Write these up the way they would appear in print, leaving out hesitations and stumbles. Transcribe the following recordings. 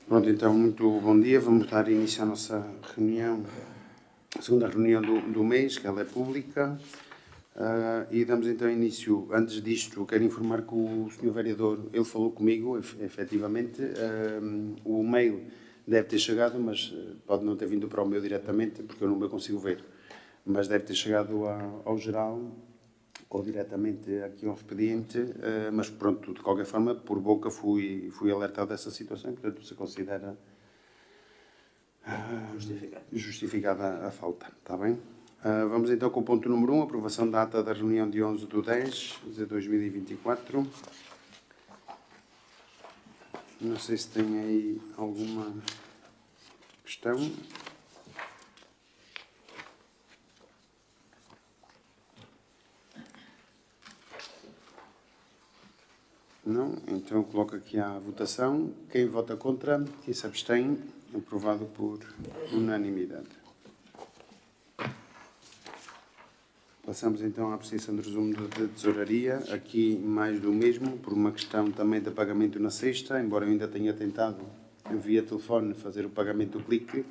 Pronto, então, muito bom dia. Vamos dar início à nossa reunião, a segunda reunião do mês, que ela é pública. E damos então início. Antes disto, quero informar que o Sr. Vereador, ele falou comigo, efetivamente. O mail deve ter chegado, mas pode não ter vindo para o meu diretamente, porque eu não me consigo ver. Mas deve ter chegado ao geral ou diretamente aqui ao expediente, mas pronto, de qualquer forma, por boca fui alertado dessa situação, portanto se considera justificada a falta, está bem? Vamos então com o ponto número 1, aprovação da ata da reunião de 11/10 de 2024. Não sei se tem aí alguma questão. Não? Então eu coloco aqui à votação. Quem vota contra, quem se abstém, aprovado por unanimidade. Passamos então à apreciação do resumo da tesouraria. Aqui mais do mesmo, por uma questão também de pagamento na sexta, embora eu ainda tenha tentado via telefone fazer o pagamento do clique,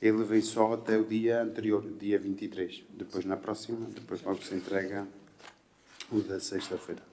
ele vem só até o dia anterior, dia 23. Depois na próxima, depois logo se entrega o da sexta-feira.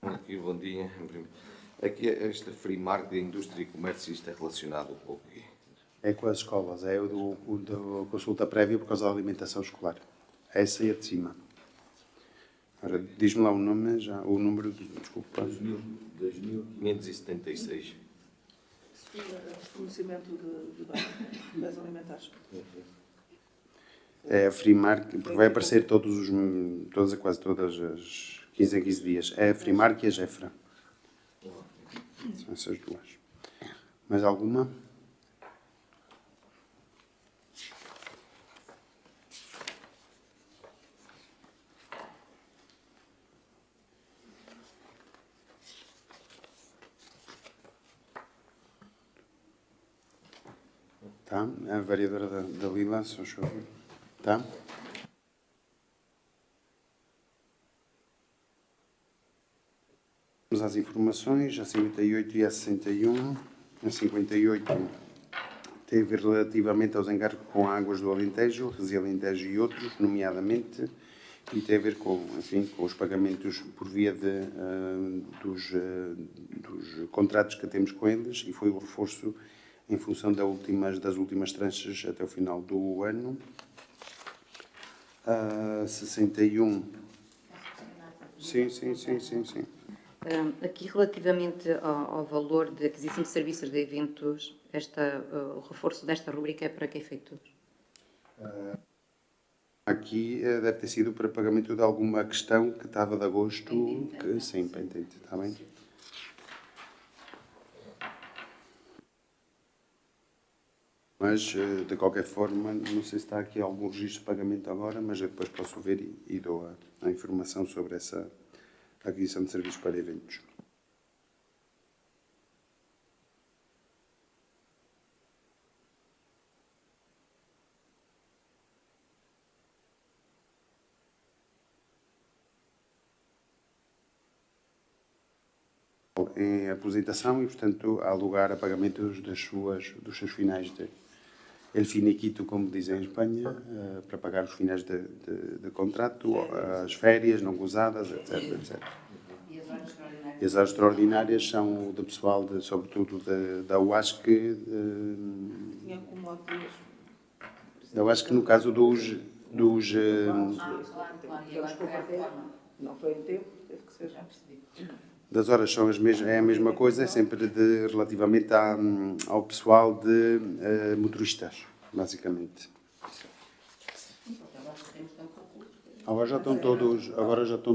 Aqui, bom dia. Aqui esta Frimark de Indústria e Comércio, isto é relacionado com o quê? É com as escolas, é o da consulta prévia por causa da alimentação escolar. Essa e a de cima. Ora, diz-me lá o nome, já, o número, desculpa. 2.576. Fornecimento de bens alimentares. É a Frimark, porque vai aparecer quase todas as 15 em 15 dias. É a Frimark e a Jefra. São essas duas. Mais alguma? Tá? A vereadora da Lila, só chover. Tá? Vamos às informações, a 58 e a 61. A 58 tem a ver relativamente aos encargos com águas do Alentejo, Resia Alentejo e outros, nomeadamente, e tem a ver com, enfim, com os pagamentos por via dos contratos que temos com eles, e foi o reforço em função das últimas tranches até o final do ano. 61. Sim. Aqui, relativamente ao valor de aquisição de serviços de eventos, o reforço desta rubrica é para que efeitos? Aqui deve ter sido para pagamento de alguma questão que estava de agosto, sim, pendente, está bem? Mas, de qualquer forma, não sei se está aqui algum registro de pagamento agora, mas eu depois posso ver e dou a informação sobre essa aquisição de serviços para eventos. Em aposentação e, portanto, há lugar a pagamentos dos seus finais el finiquito, como dizem em Espanha, para pagar os finais de contrato, as férias não gozadas, etc. E as horas extraordinárias são do pessoal, sobretudo da UASC, Tinha acumulado dias. da UASC no caso dos Tivemos que converter. Não foi em tempo, teve que ser. das horas são é a mesma coisa, é sempre relativamente ao pessoal de motoristas, basicamente. Agora já estão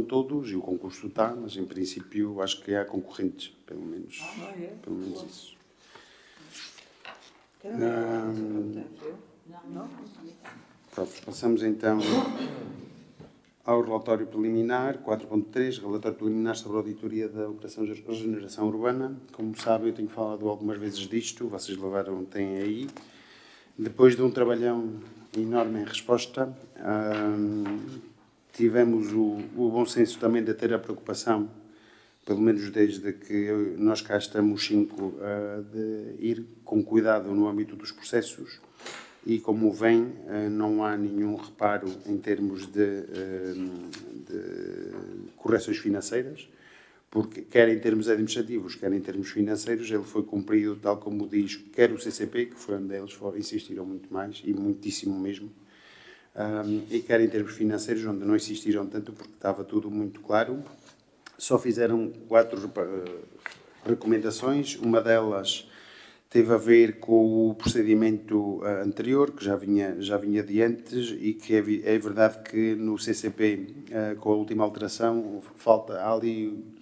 todos, e o concurso está, mas em princípio acho que há concorrentes, pelo menos isso. Pronto, passamos então ao relatório preliminar, 4.3, relatório preliminar sobre a auditoria da Operação de Regeneração Urbana. Como sabem, eu tenho falado algumas vezes disto, vocês têm aí. Depois de um trabalhão enorme em resposta, tivemos o bom senso também de ter a preocupação, pelo menos desde que nós cá estamos 5, de ir com cuidado no âmbito dos processos e, como vem, não há nenhum reparo em termos de correções financeiras, porque quer em termos administrativos, quer em termos financeiros, ele foi cumprido tal como diz, quer o CCP, que foi onde eles insistiram muito mais, e muitíssimo mesmo, e quer em termos financeiros, onde não insistiram tanto, porque estava tudo muito claro. Só fizeram 4 recomendações, uma delas teve a ver com o procedimento anterior, que já vinha de antes, e que é verdade que no CCP, com a última alteração, falta ali.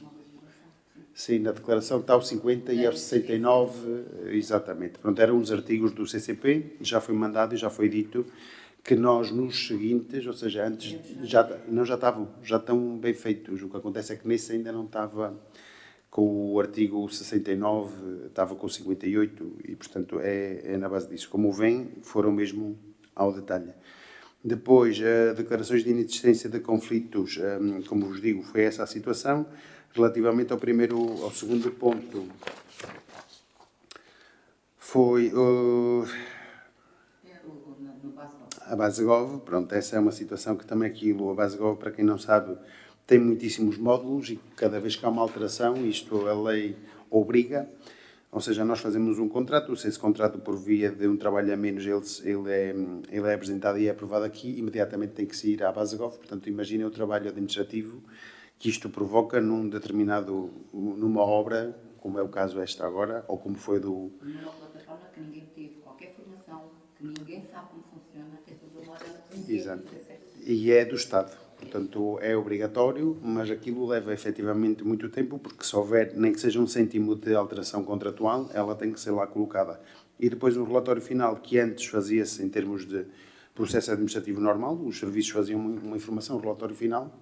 Sim, na declaração está o 50 e o 69, exatamente. Pronto, eram uns artigos do CCP, já foi mandado e já foi dito que nós, nos seguintes, ou seja, antes, já estão bem feitos. O que acontece é que nesse ainda não estava com o artigo 69, estava com o 58 e, portanto, é na base disso. Como vem, foram mesmo ao detalhe. Depois, declarações de inexistência de conflitos, como vos digo, foi essa a situação. Relativamente ao segundo ponto, foi a Basegov. Pronto, essa é uma situação que também a Basegov, para quem não sabe, tem muitíssimos módulos e cada vez que há uma alteração, isto a lei obriga, ou seja, nós fazemos um contrato, se esse contrato por via de um trabalho a menos ele é apresentado e é aprovado aqui, imediatamente tem que se ir à Basegov. Portanto, imaginem o trabalho administrativo que isto provoca numa obra, como é o caso esta agora, ou como foi numa plataforma que ninguém teve qualquer formação, que ninguém sabe como funciona, essa demora. Exato. E é do Estado. Portanto, é obrigatório, mas aquilo leva efetivamente muito tempo, porque se houver, nem que seja um cêntimo de alteração contratual, ela tem que ser lá colocada. E depois no relatório final, que antes fazia-se em termos de processo administrativo normal, os serviços faziam uma informação, relatório final,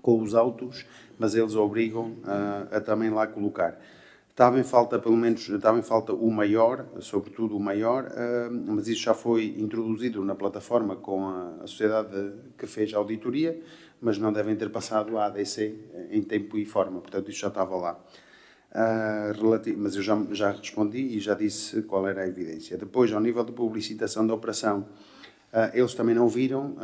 com os autos, mas eles obrigam a também lá colocar. Estava em falta o maior, sobretudo o maior, mas isso já foi introduzido na plataforma com a sociedade que fez a auditoria, mas não devem ter passado a ADC em tempo e forma, portanto isso já estava lá. Mas eu já respondi e já disse qual era a evidência. Depois, ao nível de publicitação da operação, eles também não viram.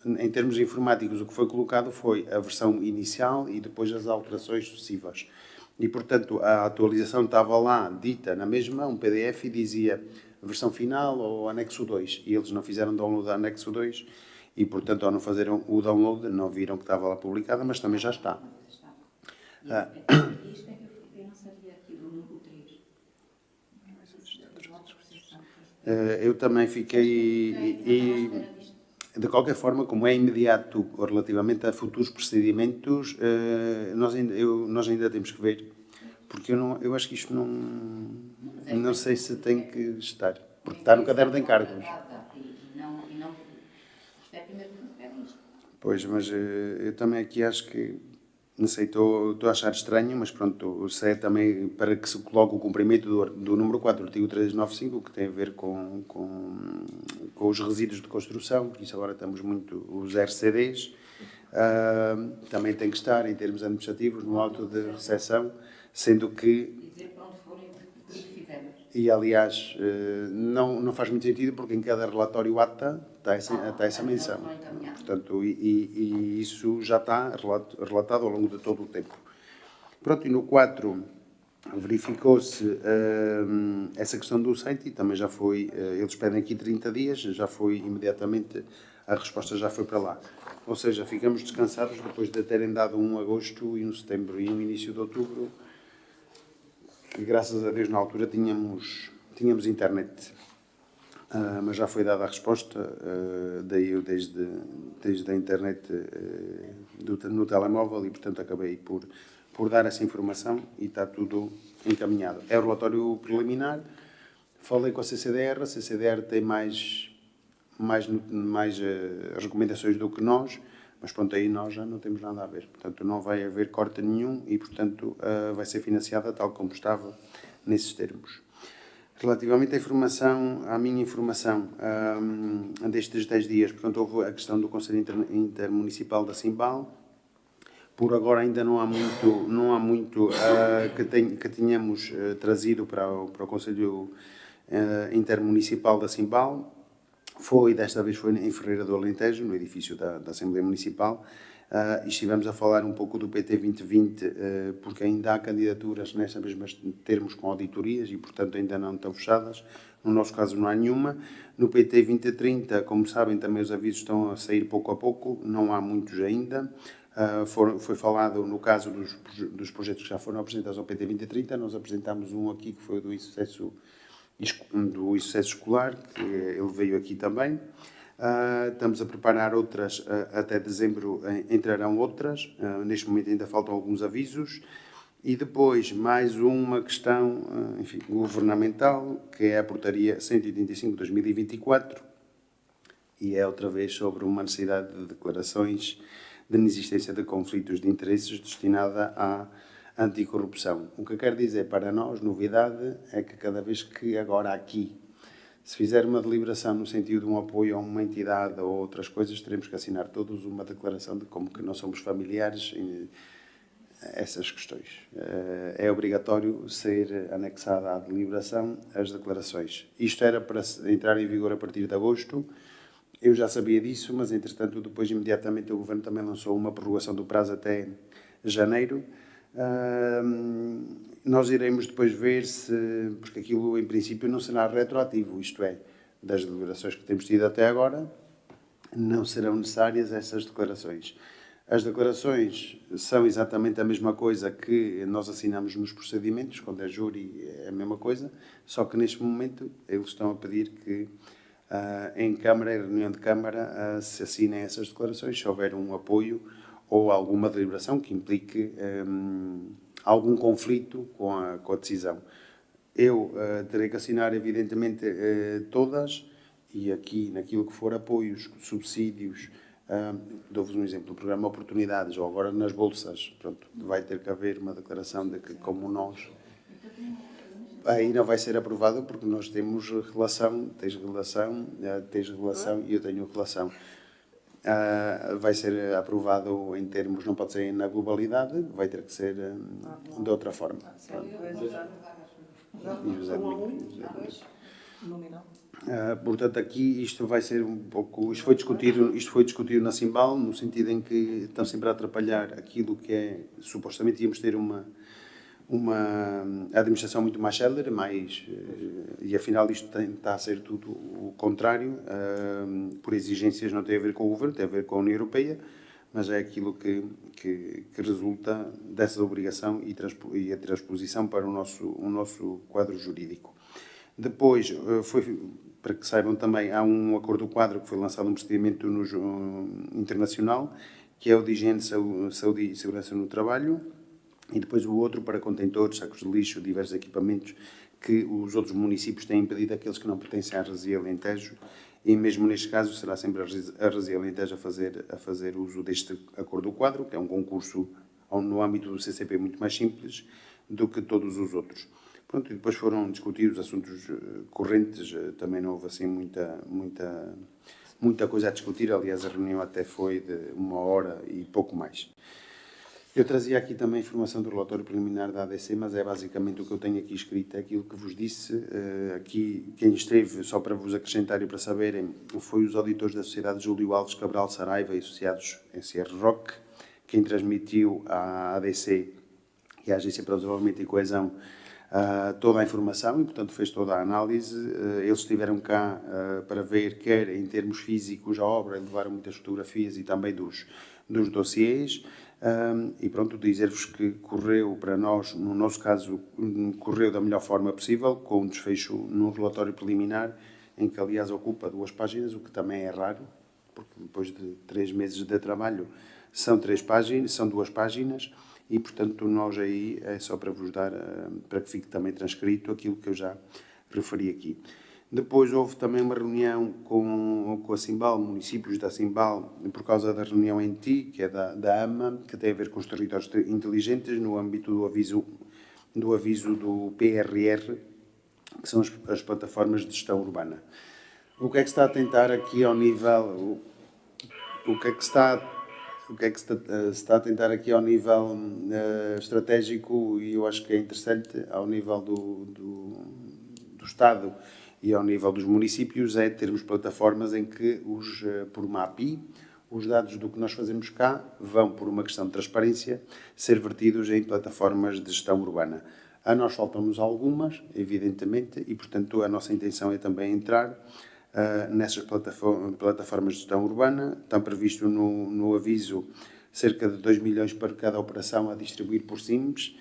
Em termos informáticos, o que foi colocado foi a versão inicial e depois as alterações sucessivas. E, portanto, a atualização estava lá, dita na mesma, um PDF, e dizia versão final ou anexo 2. E eles não fizeram download do anexo 2 e, portanto, ao não fazerem o download, não viram que estava lá publicada, mas também já está. Isto é que eu não sabia aqui do número 3. Eu também fiquei... De qualquer forma, como é imediato relativamente a futuros procedimentos, nós ainda temos que ver, porque eu acho que isto não sei se tem que estar, porque está no caderno de encargos. Pois, mas eu também aqui acho que, não sei, estou a achar estranho, mas pronto, se é também para que se coloque o cumprimento do número 4 do artigo 395, que tem a ver com os resíduos de construção, que isso agora estamos muito, os RCDs, também tem que estar, em termos administrativos, no auto de recepção, sendo que... E, aliás, não faz muito sentido, porque em cada relatório ATA está essa menção. Portanto, e isso já está relatado ao longo de todo o tempo. Pronto, e no 4 verificou-se essa questão do site e também já foi, eles pedem aqui 30 dias, já foi imediatamente, a resposta já foi para lá. Ou seja, ficamos descansados depois de terem dado um agosto e um setembro e um início de outubro, que graças a Deus na altura tínhamos internet. Mas já foi dada a resposta, daí eu desde a internet no telemóvel e, portanto, acabei por dar essa informação e está tudo encaminhado. É o relatório preliminar, falei com a CCDR tem mais recomendações do que nós, mas pronto, aí nós já não temos nada a ver. Portanto, não vai haver corte nenhum e, portanto, vai ser financiada tal como estava nesses termos. Relativamente à minha informação, destes 10 dias, portanto, houve a questão do Conselho Intermunicipal da Simbal. Por agora ainda não há muito que tenhamos trazido para o Conselho Intermunicipal da Simbal. Desta vez foi em Ferreira do Alentejo, no edifício da Assembleia Municipal, e estivemos a falar um pouco do PT 2020, porque ainda há candidaturas nesses mesmos termos com auditorias e, portanto, ainda não estão fechadas. No nosso caso não há nenhuma. No PT 2030, como sabem, também os avisos estão a sair pouco a pouco, não há muitos ainda. Foi falado no caso dos projetos que já foram apresentados ao PT 2030, nós apresentámos um aqui que foi o do sucesso escolar, que ele veio aqui também. Estamos a preparar outras, até dezembro entrarão outras, neste momento ainda faltam alguns avisos. E depois mais uma questão, enfim, governamental, que é a portaria 185/2024, e é outra vez sobre uma necessidade de declarações de inexistência de conflitos de interesses destinada à anticorrupção. O que quer dizer para nós, novidade, é que cada vez que agora aqui se fizer uma deliberação no sentido de um apoio a uma entidade ou outras coisas, teremos que assinar todos uma declaração de como que não somos familiares essas questões. É obrigatório ser anexada à deliberação as declarações. Isto era para entrar em vigor a partir de agosto. Eu já sabia disso, mas entretanto depois imediatamente o Governo também lançou uma prorrogação do prazo até janeiro. Nós iremos depois ver se, porque aquilo em princípio não será retroativo, isto é, das deliberações que temos tido até agora, não serão necessárias essas declarações. As declarações são exatamente a mesma coisa que nós assinamos nos procedimentos, quando é júri é a mesma coisa, só que neste momento eles estão a pedir que em Câmara, em reunião de Câmara, se assinem essas declarações, se houver um apoio ou alguma deliberação que implique algum conflito com a decisão. Eu terei que assinar, evidentemente, todas, e aqui, naquilo que for apoios, subsídios, dou-vos um exemplo, o programa Oportunidades, ou agora nas bolsas, pronto, vai ter que haver uma declaração de que, como nós... Aí não vai ser aprovado porque nós temos relação, tens relação e eu tenho relação. Vai ser aprovado em termos, não pode ser na globalidade, vai ter que ser de outra forma. E José Domingos. Portanto, aqui isto vai ser um pouco... Isto foi discutido na Simbal, no sentido em que estão sempre a atrapalhar aquilo que é... Supostamente íamos ter uma administração muito mais célere, e afinal isto está a ser tudo o contrário, por exigências não tem a ver com o Governo, tem a ver com a União Europeia, mas é aquilo que resulta dessa obrigação e a transposição para o nosso quadro jurídico. Depois, para que saibam também, há um acordo quadro que foi lançado um procedimento internacional, que é o de higiene, saúde e segurança no trabalho, e depois o outro para contentores, sacos de lixo, diversos equipamentos que os outros municípios têm impedido, aqueles que não pertencem à Resia Alentejo, e mesmo neste caso será sempre a Resia Alentejo a fazer uso deste acordo quadro, que é um concurso no âmbito do CCP muito mais simples do que todos os outros. Pronto, e depois foram discutidos assuntos correntes, também não houve assim muita coisa a discutir, aliás a reunião até foi de 1 hora e pouco mais. Eu trazia aqui também informação do relatório preliminar da ADC, mas é basicamente o que eu tenho aqui escrito, é aquilo que vos disse. Aqui, quem esteve, só para vos acrescentar e para saberem, foi os auditores da Sociedade Júlio Alves Cabral Saraiva e associados em CR Roque, quem transmitiu à ADC que é a Agência para o Desenvolvimento e Coesão, toda a informação e, portanto, fez toda a análise. Eles estiveram cá para ver, quer em termos físicos, a obra, levaram muitas fotografias e também dos dossiês. E pronto, dizer-vos que correu para nós, no nosso caso, correu da melhor forma possível, com um desfecho num relatório preliminar, em que, aliás, ocupa 2 páginas, o que também é raro, porque depois de 3 meses de trabalho são 2 páginas, e, portanto, nós aí é só para vos dar, para que fique também transcrito aquilo que eu já referi aqui. Depois houve também uma reunião com a Simbal, municípios da Simbal, por causa da reunião em TI, que é da AMA, que tem a ver com os territórios inteligentes, no âmbito do aviso do PRR, que são as plataformas de gestão urbana. O que é que se está a tentar aqui ao nível... O que é que se está a tentar aqui ao nível estratégico, e eu acho que é interessante, ao nível do Estado e ao nível dos municípios, é termos plataformas em que, por uma API, os dados do que nós fazemos cá vão, por uma questão de transparência, ser vertidos em plataformas de gestão urbana. A nós faltam-nos algumas, evidentemente, e, portanto, a nossa intenção é também entrar nessas plataformas de gestão urbana. Estão previsto no aviso cerca de 2 milhões para cada operação a distribuir por SIMs,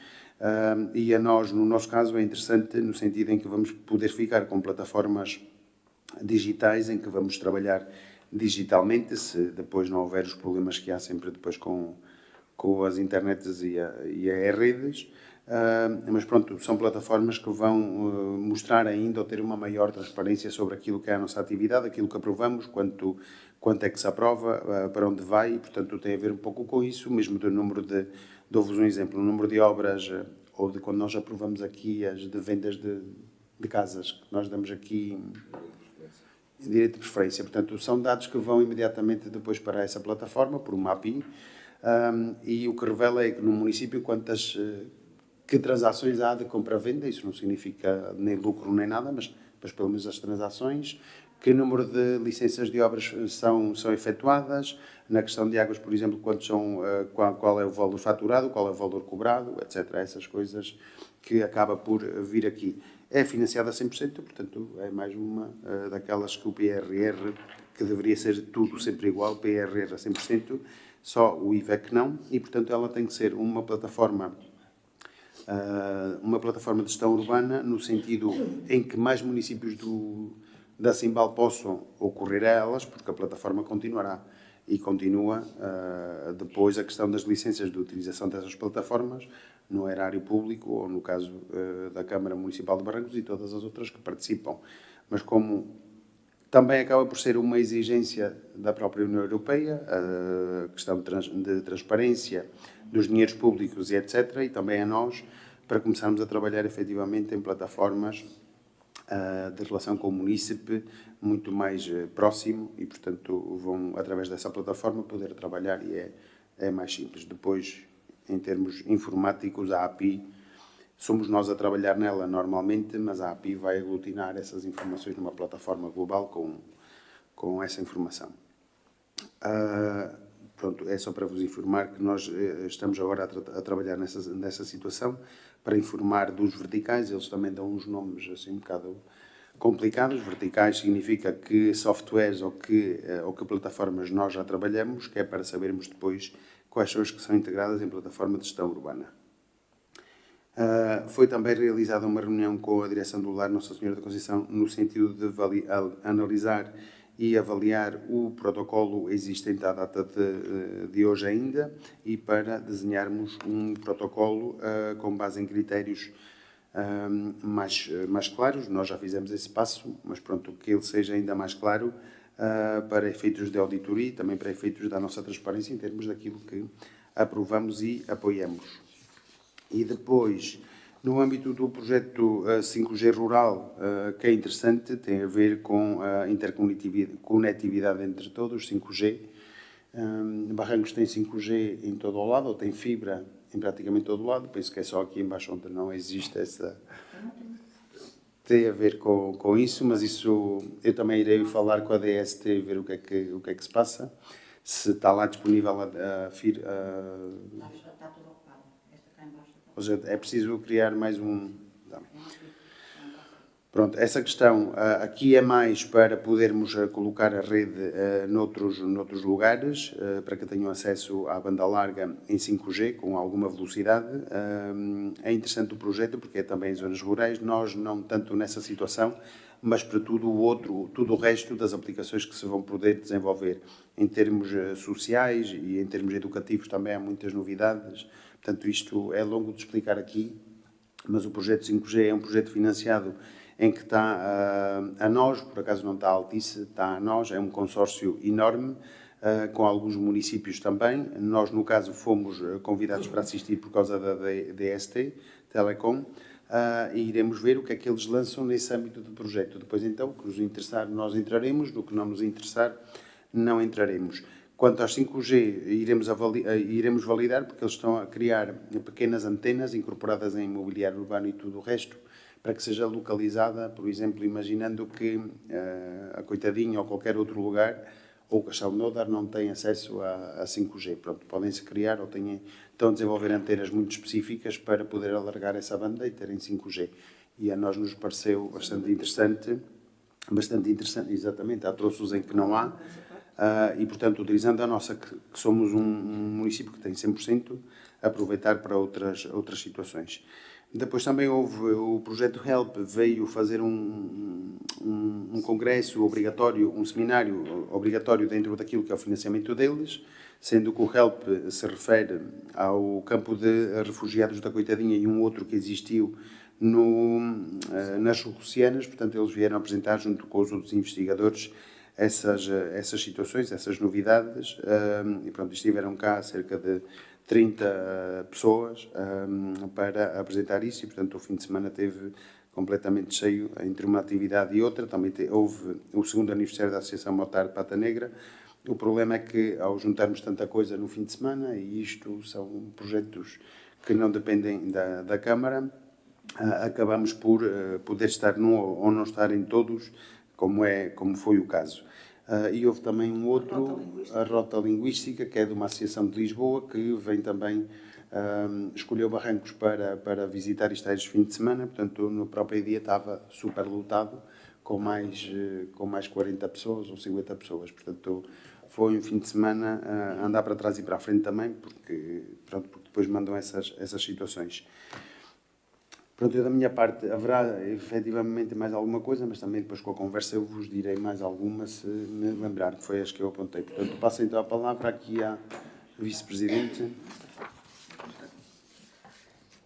e a nós, no nosso caso, é interessante no sentido em que vamos poder ficar com plataformas digitais, em que vamos trabalhar digitalmente, se depois não houver os problemas que há sempre depois com as internets e as redes. Mas pronto, são plataformas que vão mostrar ainda ou ter uma maior transparência sobre aquilo que é a nossa atividade, aquilo que aprovamos, quanto é que se aprova, para onde vai, e portanto tem a ver um pouco com isso, mesmo do número dou-vos um exemplo, o número de obras, ou de quando nós aprovamos aqui as de vendas de casas, que nós damos aqui direito de preferência. Portanto, são dados que vão imediatamente depois para essa plataforma, por uma API, e o que revela é que no município que transações há de compra-venda, isso não significa nem lucro nem nada, mas pelo menos as transações, que número de licenças de obras são efetuadas, na questão de águas, por exemplo, qual é o valor faturado, qual é o valor cobrado, etc. Essas coisas que acaba por vir aqui. É financiada a 100%, portanto, é mais uma daquelas que o PRR, que deveria ser tudo sempre igual, PRR a 100%, só o IVEC não, e, portanto, ela tem que ser uma plataforma de gestão urbana, no sentido em que mais municípios da Simbal possam ocorrer a elas, porque a plataforma continuará e continua depois a questão das licenças de utilização dessas plataformas no erário público, ou no caso da Câmara Municipal de Barrancos e todas as outras que participam. Mas como também acaba por ser uma exigência da própria União Europeia, a questão de transparência dos dinheiros públicos e etc., e também a nós, para começarmos a trabalhar efetivamente em plataformas de relação com o munícipe muito mais próximo, e, portanto, vão, através dessa plataforma, poder trabalhar, e é mais simples. Depois, em termos informáticos, a API, somos nós a trabalhar nela normalmente, mas a API vai aglutinar essas informações numa plataforma global com essa informação. Pronto, é só para vos informar que nós estamos agora a trabalhar nessa situação, para informar dos verticais. Eles também dão uns nomes assim um bocado complicados. Verticais significa que softwares ou que plataformas nós já trabalhamos, que é para sabermos depois quais são as que são integradas em plataforma de gestão urbana. Foi também realizada uma reunião com a Direção do Lar Nossa Senhora da Conceição, no sentido de analisar e avaliar o protocolo existente à data de hoje ainda, e para desenharmos um protocolo com base em critérios mais claros. Nós já fizemos esse passo, mas pronto, que ele seja ainda mais claro para efeitos de auditoria e também para efeitos da nossa transparência em termos daquilo que aprovamos e apoiamos. E depois, no âmbito do projeto 5G Rural, que é interessante, tem a ver com a interconectividade entre todos, 5G. Barrancos tem 5G em todo o lado, ou tem fibra em praticamente todo o lado. Penso que é só aqui embaixo onde não existe essa... Tem a ver com isso, mas isso eu também irei falar com a DST e ver o que é que se passa. Se está lá disponível a fibra... Está tudo ocupado. Esta cá embaixo está Ou seja, é preciso criar mais um... Pronto, essa questão aqui é mais para podermos colocar a rede noutros lugares, para que tenham acesso à banda larga em 5G, com alguma velocidade. É interessante o projeto, porque é também em zonas rurais, nós não tanto nessa situação, mas para tudo o resto das aplicações que se vão poder desenvolver. Em termos sociais e em termos educativos também há muitas novidades. Portanto, isto é longo de explicar aqui, mas o projeto 5G é um projeto financiado em que está a nós, por acaso não está a Altice, está a nós, é um consórcio enorme, com alguns municípios também. Nós, no caso, fomos convidados para assistir por causa da DST, Telecom, e iremos ver o que é que eles lançam nesse âmbito do projeto. Depois, então, o que nos interessar, nós entraremos, no que não nos interessar, não entraremos. Quanto aos 5G, iremos validar, porque eles estão a criar pequenas antenas incorporadas em imobiliário urbano e tudo o resto, para que seja localizada, por exemplo, imaginando que a Coitadinha ou qualquer outro lugar, ou o Castelo de Nódar, não tem acesso a 5G. Pronto, podem-se criar ou estão a desenvolver antenas muito específicas para poder alargar essa banda e terem 5G. E a nós nos pareceu bastante interessante, exatamente, há troços em que não há, e, portanto, utilizando a nossa, que somos um município que tem 100%, aproveitar para outras situações. Depois também houve o projeto HELP, veio fazer um congresso obrigatório, um seminário obrigatório dentro daquilo que é o financiamento deles, sendo que o HELP se refere ao campo de refugiados da Coitadinha e um outro que existiu nas Rocianas. Portanto, eles vieram apresentar, junto com os outros investigadores, essas situações, essas novidades, e pronto, estiveram cá cerca de 30 pessoas para apresentar isso, e portanto o fim de semana teve completamente cheio entre uma atividade e outra. Também houve o segundo aniversário da Associação Motar Pata Negra. O problema é que, ao juntarmos tanta coisa no fim de semana, e isto são projetos que não dependem da Câmara, acabamos por poder estar num ou não estar em todos, como foi o caso. E houve também um outro, a Rota Linguística, que é de uma associação de Lisboa, que vem também, escolheu Barrancos para visitar isto este fim de semana. Portanto, no próprio dia estava super lotado, com mais 40 pessoas ou 50 pessoas. Portanto, foi um fim de semana a andar para trás e para a frente também, porque depois mandam essas situações. Pronto, eu da minha parte, haverá efetivamente mais alguma coisa, mas também depois com a conversa eu vos direi mais alguma, se me lembrar, que foi as que eu apontei. Portanto, passo então a palavra aqui à Vice-Presidente.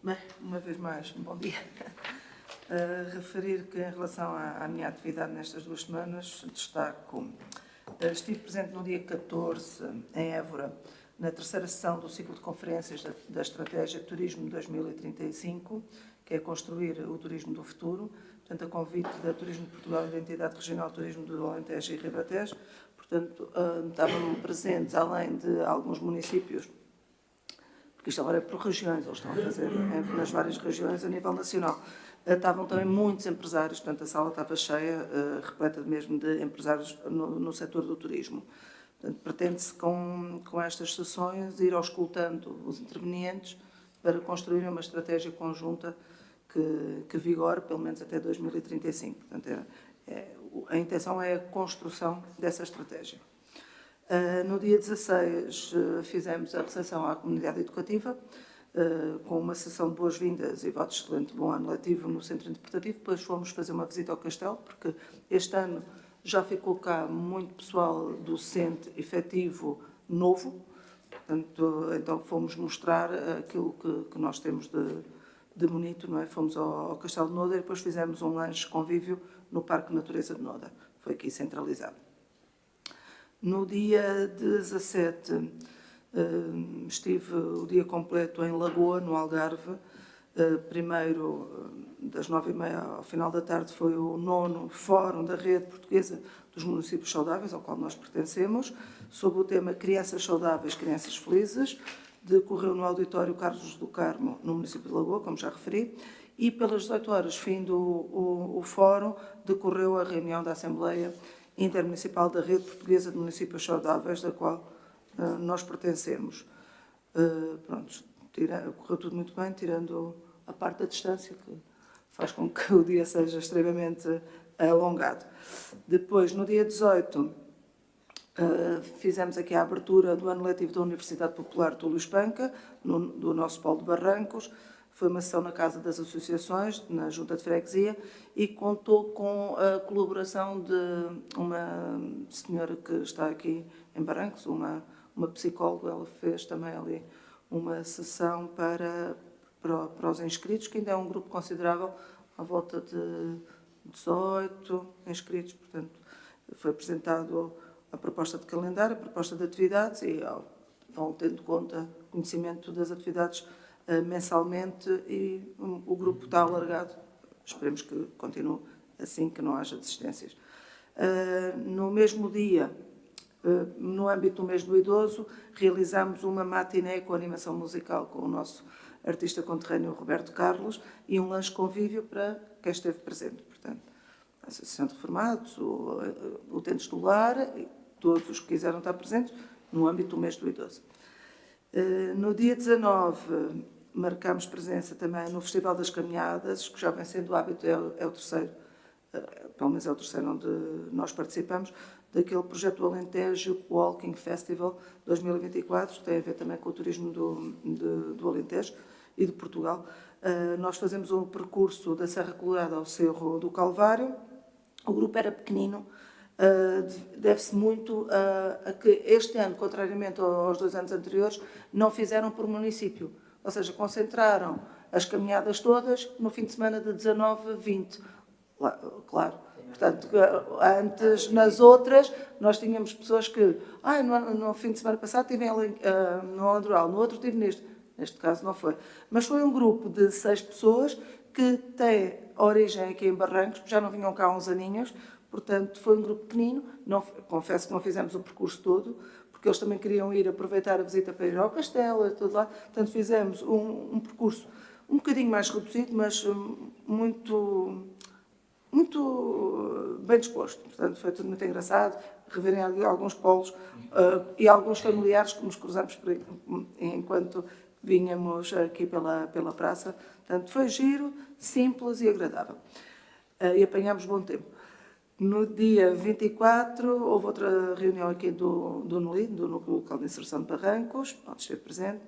Bem, uma vez mais, um bom dia. Referir que, em relação à minha atividade nestas 2 semanas, destaco, estive presente no dia 14, em Évora, na 3ª sessão do ciclo de conferências da Estratégia Turismo 2035, que é construir o turismo do futuro, portanto, a convite da Turismo de Portugal, da Entidade Regional de Turismo do Alentejo e Ribatejo. Portanto, estavam presentes, além de alguns municípios, porque isto agora é por regiões, eles estão a fazer nas várias regiões a nível nacional. Estavam também muitos empresários, portanto, a sala estava cheia, repleta mesmo de empresários no setor do turismo. Portanto, pretende-se, com estas sessões, ir auscultando os intervenientes para construir uma estratégia conjunta que vigore pelo menos até 2035. Portanto, a intenção é a construção dessa estratégia. No dia 16 fizemos a recepção à comunidade educativa, com uma sessão de boas-vindas e votos de excelente bom ano letivo no centro interpretativo. Depois fomos fazer uma visita ao castelo, porque este ano já ficou cá muito pessoal docente efetivo novo. Portanto, então fomos mostrar aquilo que nós temos de bonito, não é? Fomos ao Castelo de Nódar e depois fizemos um lanche convívio no Parque Natureza de Nódar. Foi aqui centralizado. No dia 17, estive o dia completo em Lagoa, no Algarve. Primeiro, das 9h30 ao final da tarde, foi o 9º Fórum da Rede Portuguesa dos Municípios Saudáveis, ao qual nós pertencemos, sob o tema Crianças Saudáveis, Crianças Felizes. Decorreu no Auditório Carlos do Carmo, no município de Lagoa, como já referi, e pelas 18 horas, fim do fórum, decorreu a reunião da Assembleia Intermunicipal da Rede Portuguesa de Municípios Saudáveis, da qual nós pertencemos. correu tudo muito bem, tirando a parte da distância, que faz com que o dia seja extremamente alongado. Depois, no dia 18, fizemos aqui a abertura do ano letivo da Universidade Popular Túlio Espanca, do nosso polo de Barrancos. Foi uma sessão na Casa das Associações, na Junta de Freguesia, e contou com a colaboração de uma senhora que está aqui em Barrancos, uma psicóloga. Ela fez também ali uma sessão para os inscritos, que ainda é um grupo considerável, à volta de 18 inscritos. Portanto, foi apresentado a proposta de calendário, a proposta de atividades, e vão tendo conta, conhecimento das atividades mensalmente, e o grupo está alargado. Esperemos que continue assim, que não haja desistências. No mesmo dia, no âmbito do mês do idoso, realizamos uma matiné com animação musical com o nosso artista conterrâneo Roberto Carlos e um lanche convívio para quem esteve presente. Portanto, a Associação de Reformados, o utentes do lar, e todos os que quiseram estar presentes no âmbito do mês do idoso. No dia 19, marcámos presença também no Festival das Caminhadas, que já vem sendo o hábito, é o terceiro, pelo menos é o terceiro onde nós participamos, daquele projeto do Alentejo Walking Festival 2024, que tem a ver também com o turismo do Alentejo e de Portugal. Nós fazemos um percurso da Serra Colorada ao Cerro do Calvário. O grupo era pequenino, deve-se muito a que este ano, contrariamente aos 2 anos anteriores, não fizeram por município. Ou seja, concentraram as caminhadas todas no fim de semana de 19 a 20. Claro. Portanto, antes, nas outras, nós tínhamos pessoas que, no fim de semana passado estive no Alandroal, no outro estive neste caso não foi. Mas foi um grupo de 6 pessoas que tem origem aqui em Barrancos, já não vinham cá há uns aninhos, portanto foi um grupo pequenino. Confesso que não fizemos o percurso todo, porque eles também queriam ir aproveitar a visita para ir ao castelo e tudo lá. Portanto, fizemos um percurso um bocadinho mais reduzido, mas muito bem disposto. Portanto, foi tudo muito engraçado, reverem ali alguns polos e alguns familiares que nos cruzamos enquanto vinhamos aqui pela praça. Portanto, foi giro, simples e agradável. E apanhámos bom tempo. No dia 24, houve outra reunião aqui do NULI, do Núcleo Local de Inserção de Barrancos, onde esteve presente.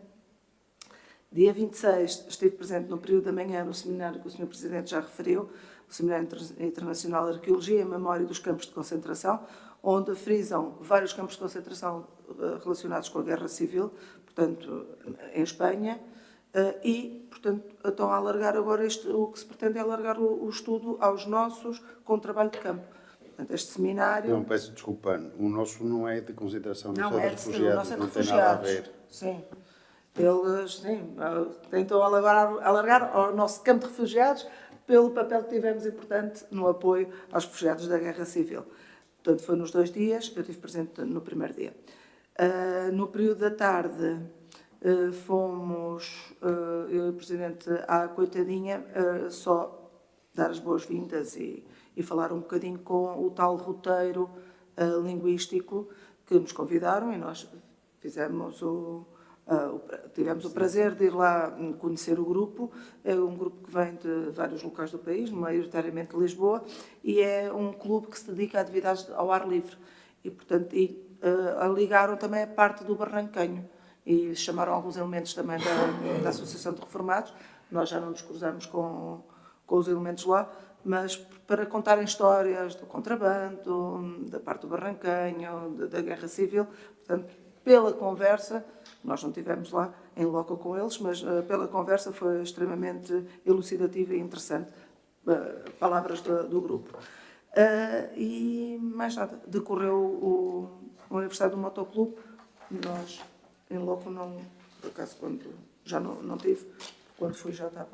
Dia 26, estive presente no período da manhã no seminário que o Sr. Presidente já referiu, o Seminário Internacional de Arqueologia e Memória dos Campos de Concentração, onde frisam vários campos de concentração relacionados com a Guerra Civil, portanto, em Espanha, e, portanto, estão a alargar agora o que se pretende é alargar o estudo aos nossos com trabalho de campo. Portanto, este seminário... Não, peço desculpa, o nosso não é de concentração, não é de refugiados, não tem nada a ver. Sim. Eles, tentam alargar o nosso campo de refugiados pelo papel que tivemos importante no apoio aos refugiados da Guerra Civil. Portanto, foi nos 2 dias, eu estive presente no primeiro dia. No período da tarde, fomos, eu e o Presidente, à Coitadinha, só dar as boas-vindas e falar um bocadinho com o tal roteiro linguístico que nos convidaram, e nós fizemos tivemos o prazer de ir lá conhecer o grupo. É um grupo que vem de vários locais do país, maioritariamente de Lisboa, e é um clube que se dedica a atividades ao ar livre. E, portanto, ligaram também a parte do barranquenho e chamaram alguns elementos também da Associação de Reformados. Nós já não nos cruzamos com os elementos lá, mas para contarem histórias do contrabando, da parte do barranquenho, da Guerra Civil. Portanto, pela conversa, nós não estivemos lá em loco com eles, mas pela conversa foi extremamente elucidativa e interessante, palavras do grupo. E mais nada, decorreu o aniversário do motoclube. Nós em loco não, por acaso, já não tive, quando fui já estava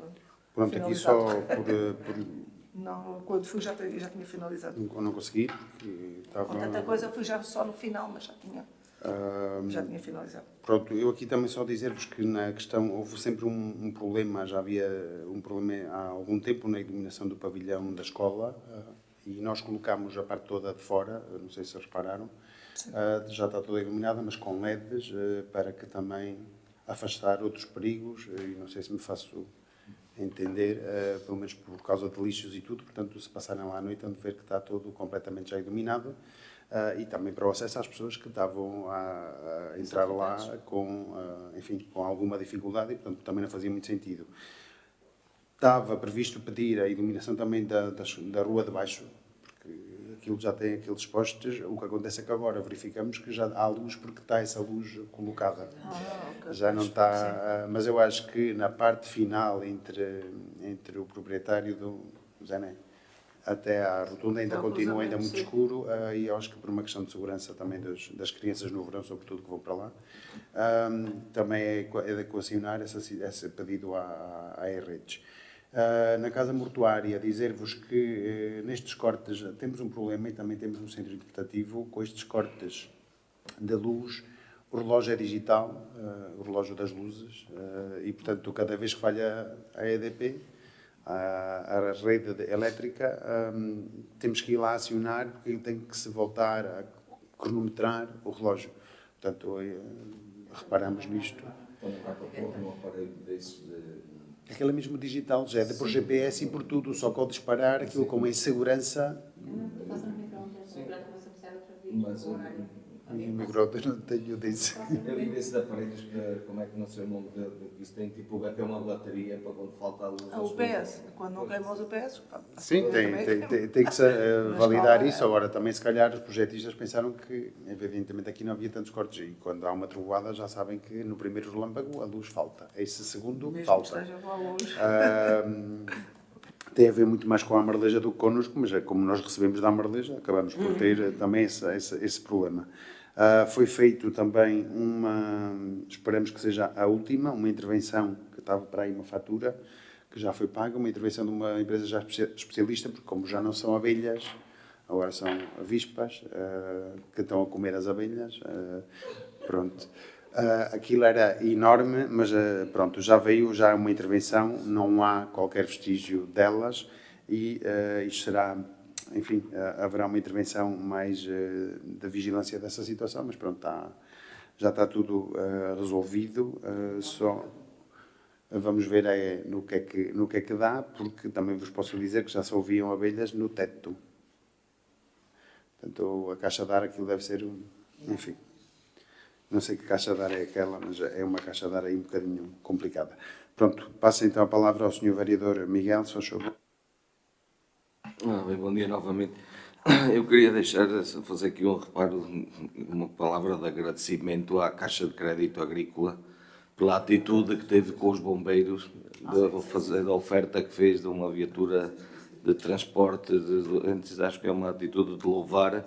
Pronto, aqui só por... Não, quando fui já tinha finalizado. Não consegui, porque estava... Com tanta coisa, fui já só no final, mas já tinha finalizado. Pronto, eu aqui também só dizer-vos que na questão, houve sempre um problema, já havia um problema há algum tempo na iluminação do pavilhão da escola, e nós colocámos a parte toda de fora, não sei se repararam, já está toda iluminada, mas com LEDs, para que também afastar outros perigos, e não sei se me faço entender, pelo menos por causa de lixos e tudo, portanto, se passarem lá à noite, vão ver que está tudo completamente já iluminado, e também para o acesso às pessoas que estavam a entrar lá com, enfim, com alguma dificuldade, e portanto também não fazia muito sentido. Estava previsto pedir a iluminação também da rua de baixo, porque aquilo já tem aqueles postes. O que acontece é que agora verificamos que já há luz, porque está essa luz colocada. Okay. Já não está, mas eu acho que na parte final, entre o proprietário do Zené até à rotunda, ainda continua ainda muito escuro, e eu acho que por uma questão de segurança também das crianças no verão, sobretudo, que vão para lá, também é de equacionar esse pedido à redes. Na casa mortuária, dizer-vos que nestes cortes temos um problema, e também temos um centro interpretativo com estes cortes da luz. O relógio é digital, o relógio das luzes, e portanto cada vez que falha a EDP, a rede elétrica, temos que ir lá acionar, porque tem que se voltar a cronometrar o relógio. Portanto, reparamos nisto. Um aparelho desses Aquilo é mesmo digital, já é por GPS e por tudo, só que ao disparar aquilo com insegurança. Mas O micro-ondas não tenho desse. eu vi desses aparelhos, como é que não sei o nome que isso tem, tipo, é uma bateria para quando falta a luz. O UPS, quando não queimam os UPS. Sim, tem que se validar isso. Agora, também, se calhar, os projetistas pensaram que, evidentemente, aqui não havia tantos cortes. E quando há uma trovoada, já sabem que no primeiro relâmpago a luz falta. Esse segundo Mesmo falta. que esteja boa luz. Tem a ver muito mais com a Amareleja do que connosco, mas como nós recebemos da Amareleja, acabamos por ter também esse problema. Foi feito também esperamos que seja a última, uma intervenção, que estava para aí uma fatura, que já foi paga, uma intervenção de uma empresa já especialista, porque como já não são abelhas, agora são avispas, que estão a comer as abelhas, pronto. Aquilo era enorme, mas pronto, já veio uma intervenção, não há qualquer vestígio delas, e isto será, enfim, haverá uma intervenção mais da vigilância dessa situação, mas pronto, já está tudo resolvido, só vamos ver no que é que dá, porque também vos posso dizer que já se ouviam abelhas no teto. Portanto, a caixa de ar, aquilo deve ser, enfim, não sei que caixa de ar é aquela, mas é uma caixa de ar aí um bocadinho complicada. Pronto, passo então a palavra ao Sr. Vereador Miguel, se faz favor. Bem, bom dia novamente. Eu queria fazer aqui um reparo, uma palavra de agradecimento à Caixa de Crédito Agrícola pela atitude que teve com os bombeiros, da oferta que fez de uma viatura de transporte. Antes acho que é uma atitude de louvar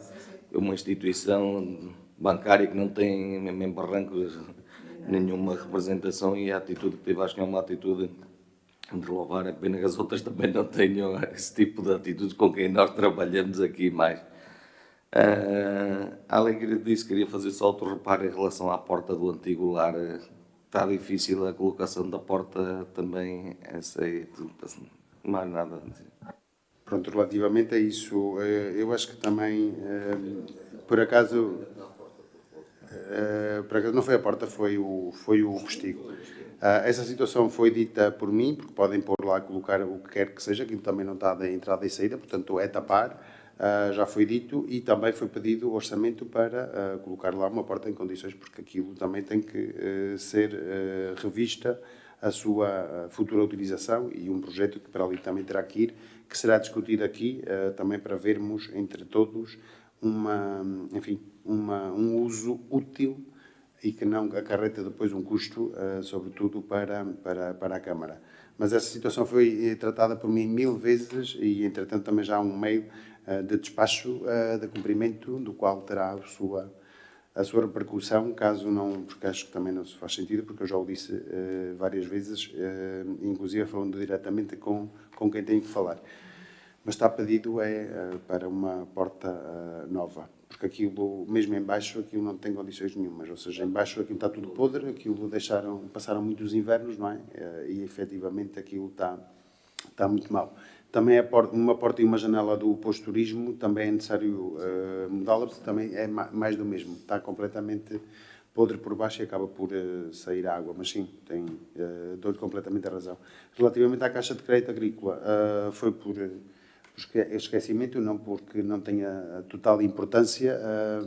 uma instituição bancária que não tem, mesmo em Barrancos, nenhuma representação, e a atitude que teve acho que é uma atitude de louvar. É pena que as outras também não tenham esse tipo de atitude com quem nós trabalhamos aqui mais. Além disso, queria fazer só outro reparo em relação à porta do antigo lar. Está difícil a colocação da porta também, essa é tudo, mais nada a dizer. Pronto, relativamente a isso, eu acho que também, por acaso não foi a porta, foi o postigo. Essa situação foi dita por mim, porque podem pôr lá, colocar o que quer que seja, aquilo também não está de entrada e saída, portanto é tapar, já foi dito, e também foi pedido orçamento para colocar lá uma porta em condições, porque aquilo também tem que ser revista a sua futura utilização, e um projeto que para ali também terá que ir, que será discutido aqui, também para vermos entre todos um uso útil e que não acarreta depois um custo, sobretudo para a Câmara. Mas essa situação foi tratada por mim 1000 vezes, e entretanto também já há um mail de despacho de cumprimento, do qual terá a sua repercussão, caso não, porque acho que também não se faz sentido, porque eu já o disse várias vezes, inclusive falando diretamente com quem tenho que falar. Mas está pedido para uma porta nova, porque aquilo, mesmo em baixo, aquilo não tem condições nenhumas, ou seja, em baixo aquilo está tudo podre, aquilo passaram muitos invernos, não é? E efetivamente aquilo está muito mal. Também uma porta e uma janela do posto de turismo, também é necessário mudá-la, porque também é mais do mesmo, está completamente podre por baixo e acaba por sair água, mas sim, dou-lhe completamente a razão. Relativamente à Caixa de Crédito Agrícola, foi por esquecimento, não porque não tenha total importância.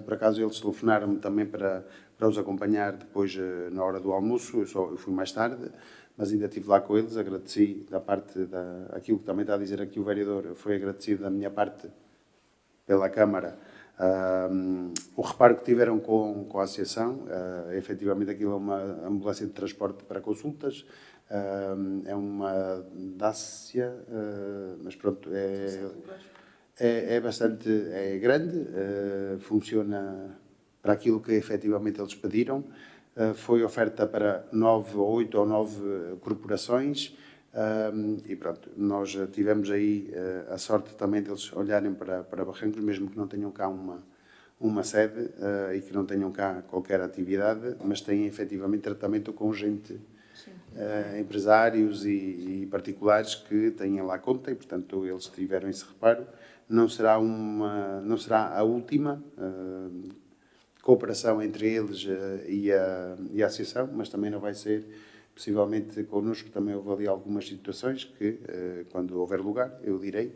Por acaso eles telefonaram-me também para os acompanhar depois na hora do almoço, eu fui mais tarde, mas ainda estive lá com eles, agradeci da parte aquilo que também está a dizer aqui o vereador, foi agradecido da minha parte pela Câmara, o reparo que tiveram com a associação. Efetivamente aquilo é uma ambulância de transporte para consultas, é uma Dacia, mas pronto, é bastante grande, funciona para aquilo que efetivamente eles pediram. Foi oferta para 8 ou 9 corporações. E pronto, nós tivemos aí a sorte também deles olharem para Barrancos, mesmo que não tenham cá uma sede e que não tenham cá qualquer atividade, mas têm efetivamente tratamento com gente, empresários e particulares que têm lá conta, e portanto eles tiveram esse reparo. Não será a última cooperação entre eles e a associação, mas também não vai ser, possivelmente connosco. Também houve ali algumas situações que, quando houver lugar, eu direi,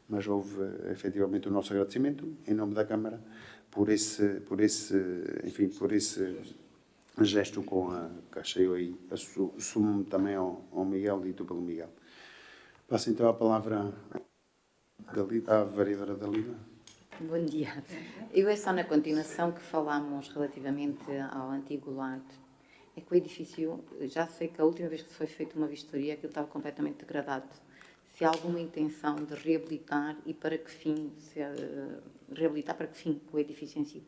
mas houve efetivamente o nosso agradecimento, em nome da Câmara, por esse gesto com a Caixa. Eu aí assumo também ao Miguel e tu pelo Miguel. Passo então a palavra à vereadora Dalila. Bom dia. Eu é só na continuação que falámos relativamente ao antigo lar. É que o edifício, já sei que a última vez que foi feita uma vistoria, aquilo estava completamente degradado. Se há alguma intenção de reabilitar e para que fim? Reabilitar para que fim o edifício em si?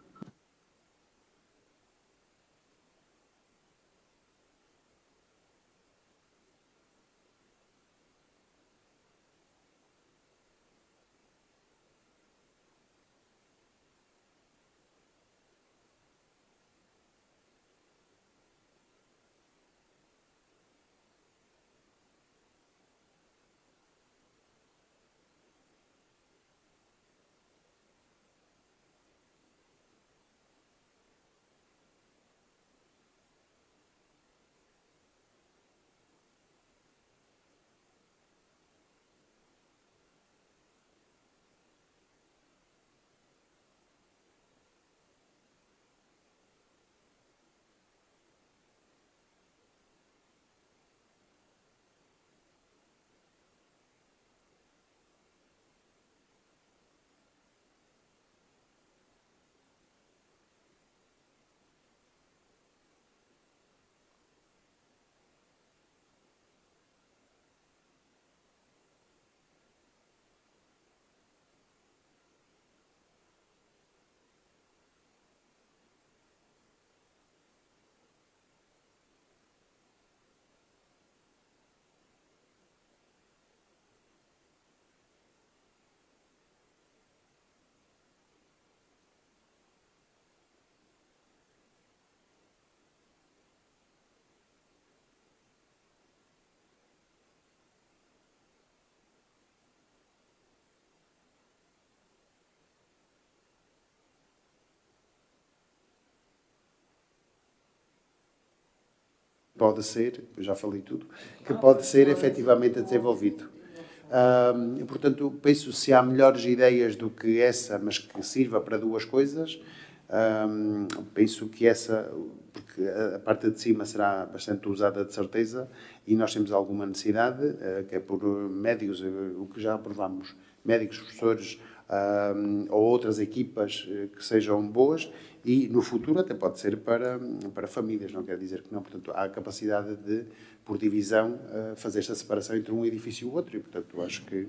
Pode ser, eu já falei tudo, que pode ser efetivamente desenvolvido. Portanto, penso, se há melhores ideias do que essa, mas que sirva para duas coisas, penso que essa, porque a parte de cima será bastante usada de certeza, e nós temos alguma necessidade, que é por médicos, o que já aprovamos, médicos, professores, ou outras equipas que sejam boas, e no futuro até pode ser para famílias, não quer dizer que não. Portanto, há a capacidade de, por divisão, fazer esta separação entre um edifício e o outro, e portanto acho que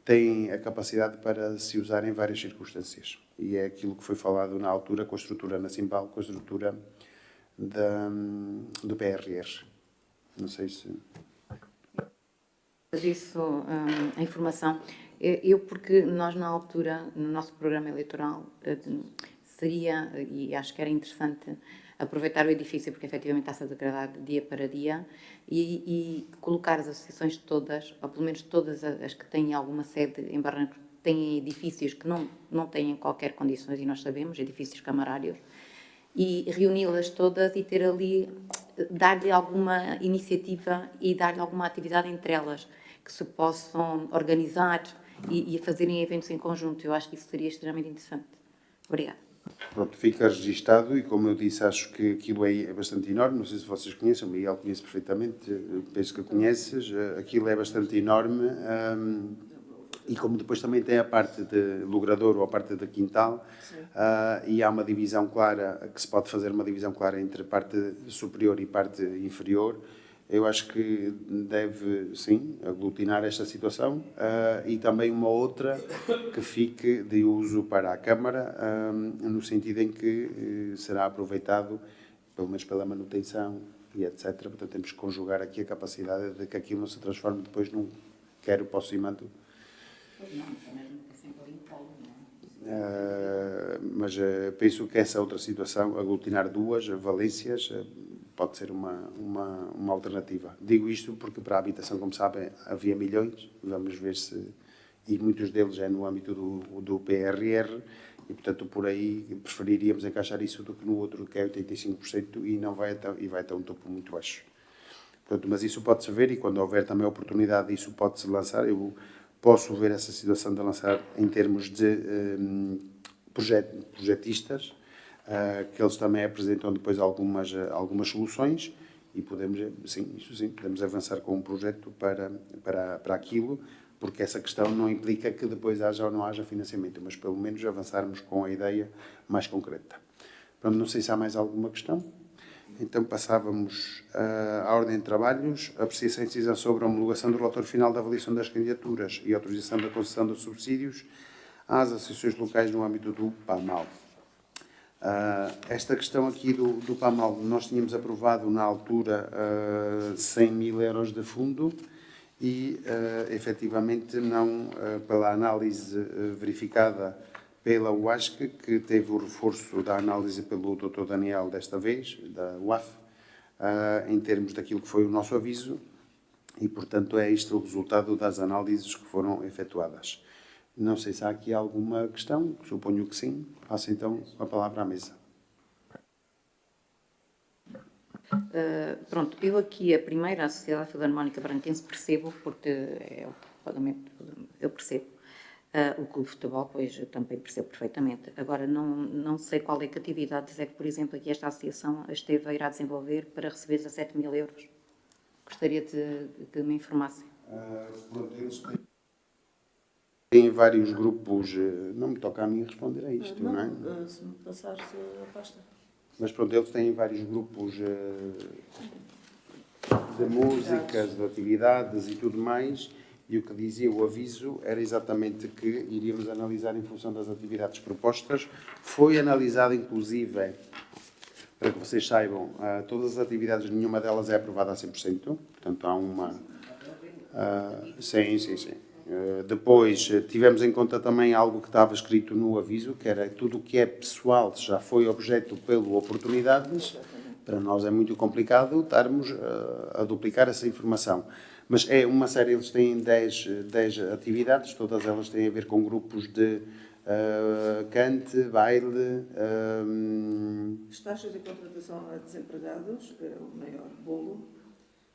tem a capacidade para se usar em várias circunstâncias. E é aquilo que foi falado na altura com a estrutura na Cimbal, com a estrutura do PRR. Não sei se... Isso, a informação. Porque nós na altura, no nosso programa eleitoral, seria, e acho que era interessante, aproveitar o edifício, porque efetivamente está-se a degradar de dia para dia, e colocar as associações todas, ou pelo menos todas as que têm alguma sede em Barrancos, têm edifícios que não têm qualquer condições, e nós sabemos, edifícios camarários, e reuni-las todas e ter ali, dar-lhe alguma iniciativa e dar-lhe alguma atividade entre elas, que se possam organizar e fazerem eventos em conjunto. Eu acho que isso seria extremamente interessante. Obrigada. Pronto, fica registado e, como eu disse, acho que aquilo é bastante enorme. Não sei se vocês conhecem, o Miguel conhece perfeitamente, penso que conheces. Aquilo é bastante enorme e como depois também tem a parte de logrador ou a parte de quintal, e há uma divisão clara, que se pode fazer uma divisão clara entre parte superior e parte inferior, eu acho que deve, sim, aglutinar esta situação e também uma outra que fique de uso para a Câmara, no sentido em que será aproveitado, pelo menos pela manutenção e etc. Portanto, temos que conjugar aqui a capacidade de que aquilo não se transforme depois num quero, posso e mando. Mas penso que essa outra situação, aglutinar duas valências, pode ser uma alternativa. Digo isto porque para a habitação, como sabem, havia milhões, vamos ver se... E muitos deles é no âmbito do PRR, e portanto por aí preferiríamos encaixar isso do que no outro, que é 85%, e não vai até um topo muito baixo. Portanto, mas isso pode-se ver, e quando houver também a oportunidade, isso pode-se lançar. Eu posso ver essa situação de lançar em termos de projetistas, que eles também apresentam depois algumas soluções e podemos, sim, isso sim, podemos avançar com um projeto para aquilo, porque essa questão não implica que depois haja ou não haja financiamento, mas pelo menos avançarmos com a ideia mais concreta. Pronto, não sei se há mais alguma questão. Então passávamos à ordem de trabalhos, apreciação e decisão sobre a homologação do relatório final da avaliação das candidaturas e autorização da concessão de subsídios às associações locais no âmbito do PAMAL. Esta questão aqui do PAMAL, nós tínhamos aprovado na altura 100 mil euros de fundo e efetivamente não, pela análise verificada pela UASC, que teve o reforço da análise pelo Dr. Daniel desta vez, da UAF, em termos daquilo que foi o nosso aviso, e, portanto, é isto o resultado das análises que foram efetuadas. Não sei se há aqui alguma questão, suponho que sim. Passo então a palavra à mesa. Pronto, eu aqui, a primeira, a Sociedade Filarmónica Branquense, percebo, porque é o pagamento, eu percebo. O Clube de Futebol, pois, eu também percebo perfeitamente. Agora, não sei qual é que atividades é que, por exemplo, aqui esta associação irá desenvolver para receber 17 mil euros. Gostaria de me informassem. Eles têm vários grupos, não me toca a mim responder a isto, não é? Se me passares a pasta. Mas pronto, eles têm vários grupos de músicas, de atividades e tudo mais, e o que dizia o aviso era exatamente que iríamos analisar em função das atividades propostas. Foi analisado, inclusive, para que vocês saibam, todas as atividades, nenhuma delas é aprovada a 100%, portanto há uma... Sim. Depois tivemos em conta também algo que estava escrito no aviso, que era tudo o que é pessoal já foi objeto pelo oportunidades. Para nós é muito complicado estarmos a duplicar essa informação. Mas é uma série, eles têm 10 atividades, todas elas têm a ver com grupos de cante, baile... As taxas de contratação a desempregados é o maior bolo.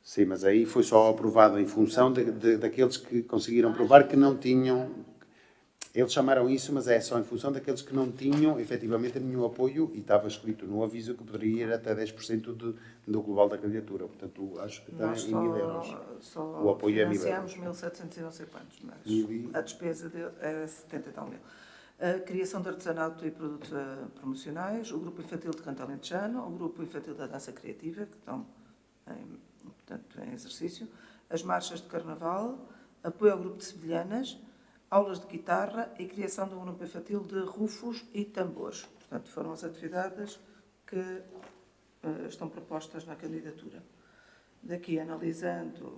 Sim, mas aí foi só aprovado em função daqueles que conseguiram provar que não tinham... Eles chamaram isso, mas é só em função daqueles que não tinham, efetivamente, nenhum apoio, e estava escrito no aviso que poderia ir até 10% do global da candidatura. Portanto, acho que está em 1.000 euros. O apoio é 1.000 euros. Financiamos 1.700 e não sei quantos, mas a despesa é 70 e tal mil. A criação de artesanato e produtos promocionais, o grupo infantil de canto alentejano, o grupo infantil da dança criativa, que estão em exercício, as marchas de carnaval, apoio ao grupo de sevilhanas, aulas de guitarra e criação de um grupo infantil de rufos e tambores. Portanto, foram as atividades que estão propostas na candidatura. Daqui, analisando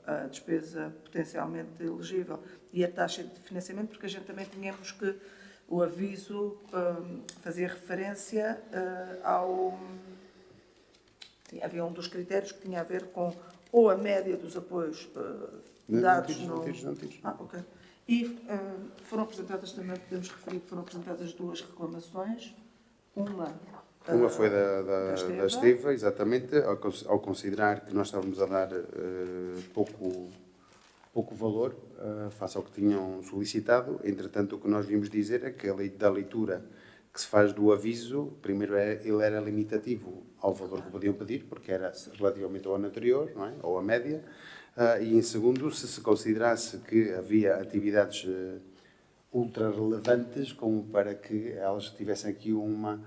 a despesa potencialmente elegível e a taxa de financiamento, porque a gente também tínhamos que o aviso fazia referência ao... Havia um dos critérios que tinha a ver com ou a média dos apoios dados Não. Ok. E foram apresentadas também, podemos referir que foram apresentadas 2 reclamações Uma foi da Esteva, exatamente, ao considerar que nós estávamos a dar pouco valor face ao que tinham solicitado. Entretanto, o que nós vimos dizer é que da leitura que se faz do aviso, primeiro ele era limitativo ao valor que podiam pedir, porque era relativamente ao ano anterior, não é? Ou à média, e em segundo, se considerasse que havia atividades ultra relevantes como para que elas tivessem aqui uma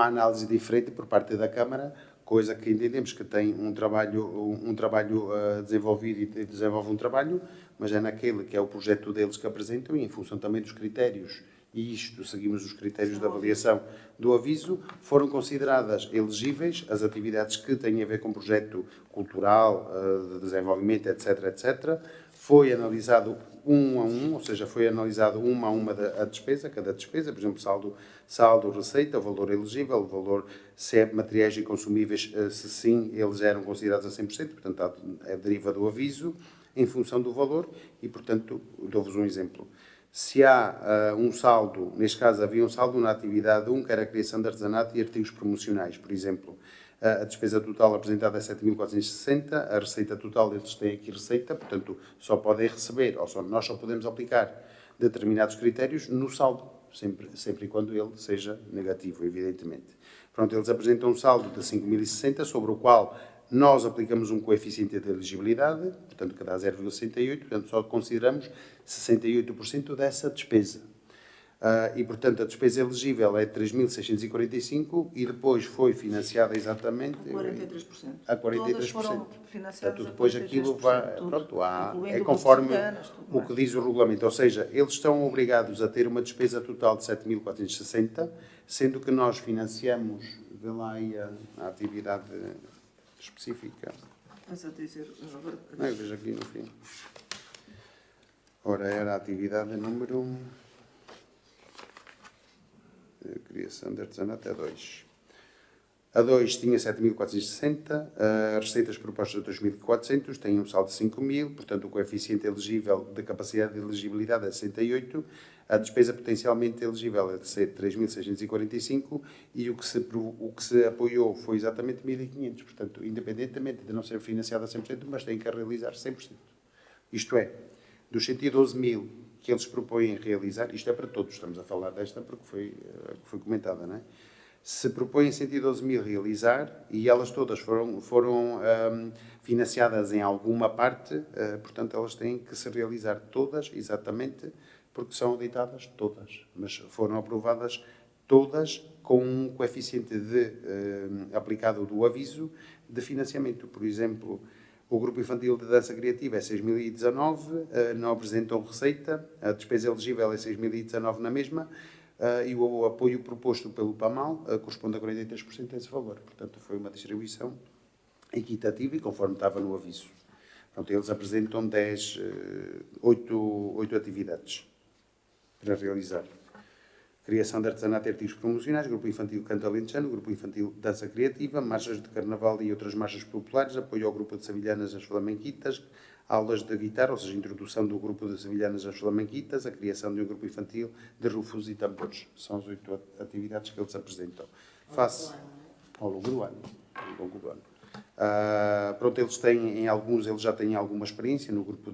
análise diferente por parte da Câmara, coisa que entendemos que tem um trabalho desenvolvido e desenvolve um trabalho, mas é naquele que é o projeto deles que apresentam e em função também dos critérios, e isto seguimos os critérios de avaliação do aviso, foram consideradas elegíveis as atividades que têm a ver com projeto cultural, de desenvolvimento, etc., etc. Foi analisado um a um, ou seja, foi analisado uma a uma a despesa, cada despesa, por exemplo, saldo, receita, o valor elegível, o valor se é materiais e consumíveis, se sim, eles eram considerados a 100%, portanto, é deriva do aviso, em função do valor, e, portanto, dou-vos um exemplo. Se há um saldo, neste caso havia um saldo na atividade 1, que era a criação de artesanato e artigos promocionais, por exemplo, a despesa total apresentada é 7.460, a receita total, eles têm aqui receita, portanto, só podem receber, nós só podemos aplicar determinados critérios no saldo, sempre e quando ele seja negativo, evidentemente. Pronto, eles apresentam um saldo de 5.060, sobre o qual nós aplicamos um coeficiente de elegibilidade, portanto, que dá 0,68, portanto, só consideramos 68% dessa despesa. E, portanto, a despesa elegível é 3.645 e depois foi financiada exatamente... A 43%. Todas foram financiadas portanto, depois a 43%. aquilo vai... Pronto, é Incluindo conforme tudo o que diz o regulamento. Ou seja, eles estão obrigados a ter uma despesa total de 7.460, sendo que nós financiamos, vê lá aí a atividade específica. Estás a dizer... Não, eu vejo aqui no fim. Ora, era a atividade número... criação de artesanato é 2. A 2 tinha 7.460, as receitas propostas de 2.400, tem um saldo de 5.000, portanto o coeficiente elegível de capacidade de elegibilidade é 68, a despesa potencialmente elegível é de ser 3.645 e o que se apoiou foi exatamente 1.500, portanto, independentemente de não ser financiado a 100%, mas tem que realizar 100%. Isto é, dos 112.000 que eles propõem realizar, isto é para todos, estamos a falar desta porque foi comentada, não é? Se propõem 112.000 realizar e elas todas foram financiadas em alguma parte, portanto, elas têm que se realizar todas, exatamente, porque são auditadas todas, mas foram aprovadas todas com um coeficiente aplicado do aviso de financiamento. Por exemplo, o Grupo Infantil de Dança Criativa é 6.019, não apresentam receita, a despesa elegível é 6.019 na mesma, e o apoio proposto pelo PAMAL corresponde a 43% desse valor. Portanto, foi uma distribuição equitativa e conforme estava no aviso. Portanto, eles apresentam 8 atividades para realizar. Criação de artesanato e artigos promocionais, Grupo Infantil Canto Alentejano, Grupo Infantil Dança Criativa, marchas de carnaval e outras marchas populares, apoio ao Grupo de Sevilhanas às Flamenquitas, aulas de guitarra, ou seja, introdução do Grupo de Sevilhanas às Flamenquitas, a criação de um Grupo Infantil de rufos e tambores. São as 8 atividades que eles apresentam. Ao longo do ano. Pronto, eles têm, em alguns, eles já têm alguma experiência no grupo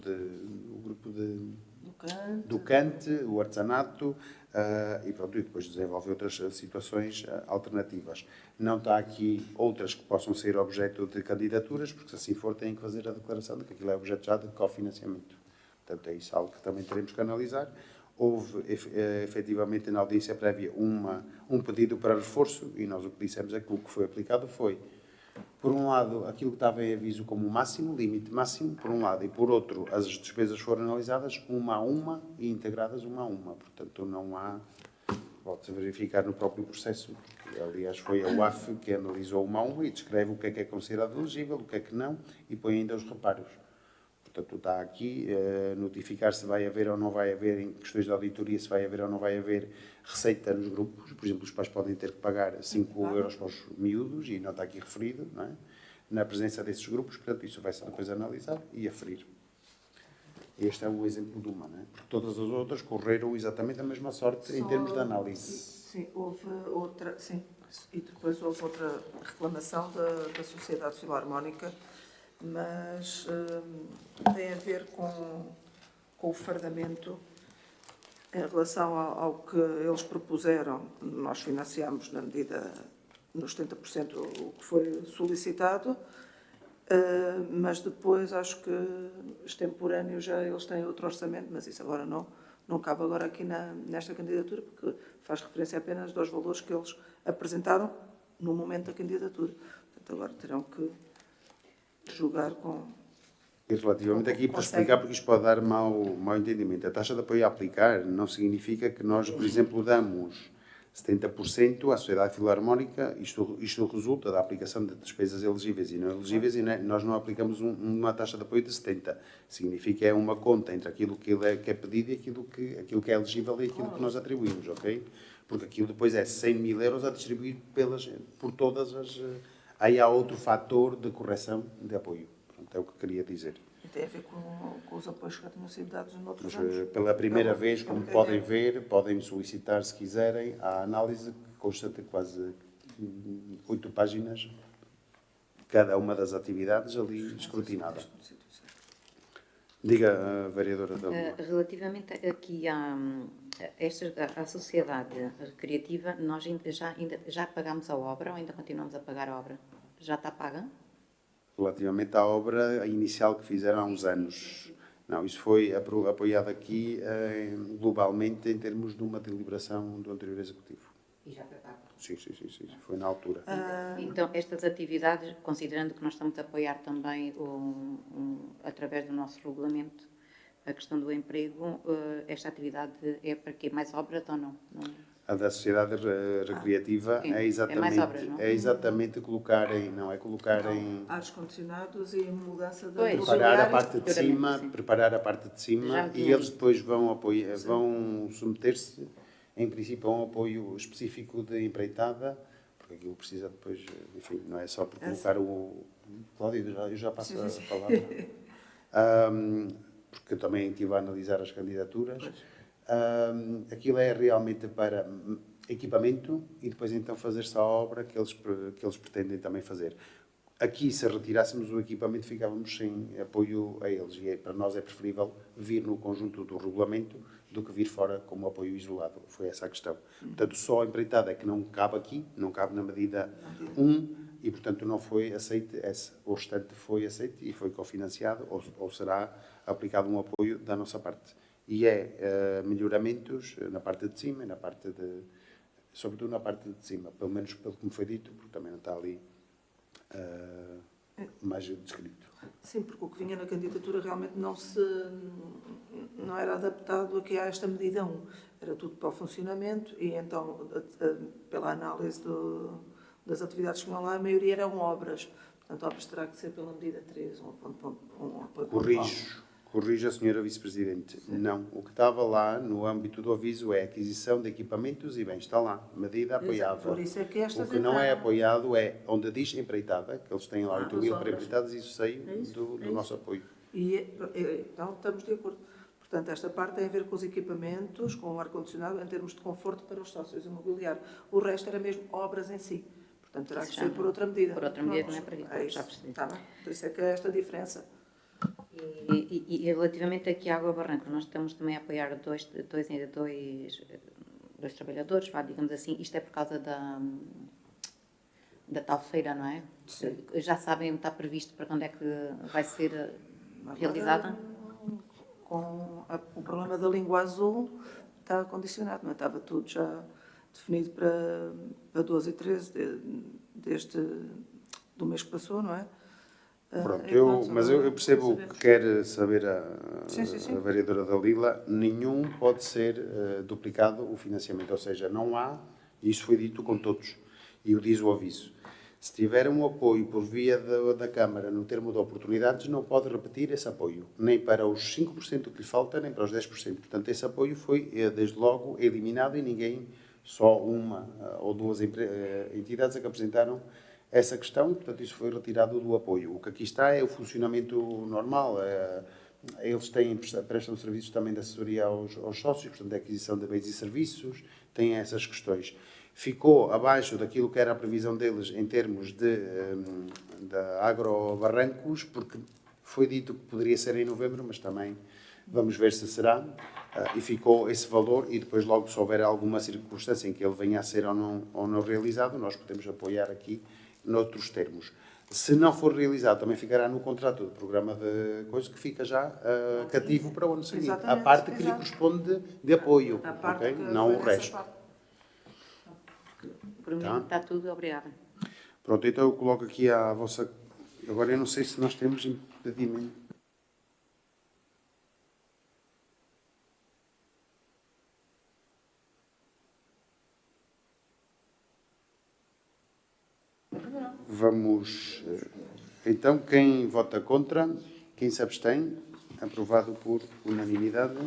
do cante, o artesanato, e pronto, e depois desenvolve outras situações alternativas. Não está aqui outras que possam ser objeto de candidaturas, porque se assim for têm que fazer a declaração de que aquilo é objeto já de cofinanciamento. Portanto, é isso algo que também teremos que analisar. Houve, efetivamente, na audiência prévia, um pedido para reforço, e nós o que dissemos é que o que foi aplicado foi, por um lado, aquilo que estava em aviso como máximo, limite máximo, por um lado, e por outro, as despesas foram analisadas uma a uma e integradas uma a uma. Portanto, não há... Pode-se verificar no próprio processo, porque, aliás, foi a UAF que analisou uma a uma e descreve o que é considerado elegível, o que é que não, e põe ainda os reparos. Portanto, está aqui notificar se vai haver ou não vai haver, em questões de auditoria, se vai haver ou não vai haver receita nos grupos. Por exemplo, os pais podem ter que pagar 5 euros para os miúdos, e não está aqui referido, não é? Na presença desses grupos, portanto, isso vai ser depois analisar e aferir. Este é um exemplo de uma, não é? Porque todas as outras correram exatamente a mesma sorte em termos de análise. Sim, houve outra, sim, e depois houve outra reclamação da Sociedade Filarmónica, mas tem a ver com o fardamento em relação ao que eles propuseram. Nós financiamos na medida, nos 70% o que foi solicitado, mas depois acho que extemporâneo já eles têm outro orçamento, mas isso agora não cabe agora aqui nesta candidatura, porque faz referência apenas aos valores que eles apresentaram no momento da candidatura. Portanto, agora terão que julgar com... E relativamente aqui, para explicar, porque isto pode dar mau entendimento. A taxa de apoio a aplicar não significa que nós, por exemplo, damos 70% à Sociedade Filarmónica, isto resulta da aplicação de despesas elegíveis e não elegíveis, e nós não aplicamos uma taxa de apoio de 70%. Significa é uma conta entre aquilo que é pedido e aquilo que é elegível e aquilo que nós atribuímos, ok? Porque aquilo depois é 100 mil euros a distribuir por todas as... Aí há outro fator de correção de apoio. Pronto, é o que queria dizer. E tem a ver com os apoios que já tinham sido dados noutros Mas, anos. pela primeira vez, como podem ver, podem solicitar, se quiserem, a análise que consta de quase 8 páginas, cada uma das atividades ali escrutinada. Diga, a vereadora Dalila. Relativamente aqui à sociedade recreativa, nós já pagámos a obra ou ainda continuamos a pagar a obra? Já está paga? Relativamente à obra inicial que fizeram há uns anos. Não, isso foi apoiado aqui globalmente em termos de uma deliberação do anterior Executivo. E já foi pago? Sim, foi na altura. Então, estas atividades, considerando que nós estamos a apoiar também, através do nosso regulamento, a questão do emprego, esta atividade é para quê? Mais obras ou não? A da sociedade recreativa sim, é exatamente, mais obras, não? é exatamente colocar em Ares condicionados e mudança da Pois. preparar a parte de Sim. cima, Já me e tinha eles dito. depois vão submeter-se, em princípio, a um apoio específico de empreitada, porque aquilo precisa depois, enfim, não é só por colocar o... Cláudio, eu já passo a palavra. Porque eu também estive a analisar as candidaturas. Aquilo é realmente para equipamento e depois então fazer-se a obra que eles pretendem também fazer. Aqui, se retirássemos o equipamento, ficávamos sem apoio a eles. E para nós é preferível vir no conjunto do regulamento do que vir fora como apoio isolado. Foi essa a questão. Portanto, só a empreitada é que não cabe aqui, não cabe na medida 1, e, portanto, não foi aceite essa. O restante foi aceite e foi cofinanciado, ou será aplicado um apoio da nossa parte. E melhoramentos na parte de cima e sobretudo na parte de cima, pelo menos pelo que me foi dito, porque também não está ali mais descrito. Sim, porque o que vinha na candidatura realmente não era adaptado aqui a esta medida 1. Era tudo para o funcionamento e então, pela análise das atividades que vão lá, a maioria eram obras. Portanto, obras terá que ser pela medida 3, um apoio pontual. Corrijo a senhora Vice-Presidente. Não. O que estava lá no âmbito do aviso é aquisição de equipamentos e bens. Está lá. Medida apoiável. Por isso é que estas O que não é entraram. apoiado é onde diz empreitada, que eles têm lá 8 das mil para obras. empreitadas, e isso saiu do isso. nosso apoio. Então, estamos de acordo. Portanto, esta parte tem a ver com os equipamentos, com o ar-condicionado, em termos de conforto para os sócios imobiliários. O resto era mesmo obras em si. Portanto, terá que ser por outra medida. Por outra medida, não é para isso. É Já isso. percebi. Está bem? Por isso é que é esta diferença. E relativamente aqui à Água Barranca, nós estamos também a apoiar dois trabalhadores, digamos assim. Isto é por causa da tal feira, não é? Sim. Já sabem, está previsto para quando é que vai ser realizada? Com o problema da língua azul está condicionado, não é? Estava tudo já definido para 12 e 13 do mês que passou, não é? Pronto, mas eu percebo o que quer saber a vereadora Dalila. Nenhum pode ser duplicado o financiamento, ou seja, não há, e isso foi dito com todos, e o diz o aviso. Se tiver um apoio por via da Câmara no termo de oportunidades, não pode repetir esse apoio, nem para os 5% que lhe falta, nem para os 10%. Portanto, esse apoio foi, desde logo, eliminado e ninguém, só uma ou duas entidades é que apresentaram essa questão, portanto, isso foi retirado do apoio. O que aqui está é o funcionamento normal, eles prestam serviços também de assessoria aos sócios, portanto, de aquisição de bens e serviços, têm essas questões. Ficou abaixo daquilo que era a previsão deles em termos de Agrobarrancos, porque foi dito que poderia ser em novembro, mas também vamos ver se será. E ficou esse valor, e depois logo se houver alguma circunstância em que ele venha a ser ou não realizado, nós podemos apoiar aqui noutros termos. Se não for realizado, também ficará no contrato do programa de coisas que fica já cativo para o ano seguinte. A parte que lhe corresponde de apoio, okay? Não o resto. Por mim está tudo, obrigada. Pronto, então eu coloco aqui a vossa... Agora eu não sei se nós temos impedimento. Vamos... Então, quem vota contra? Quem se abstém? Aprovado por unanimidade.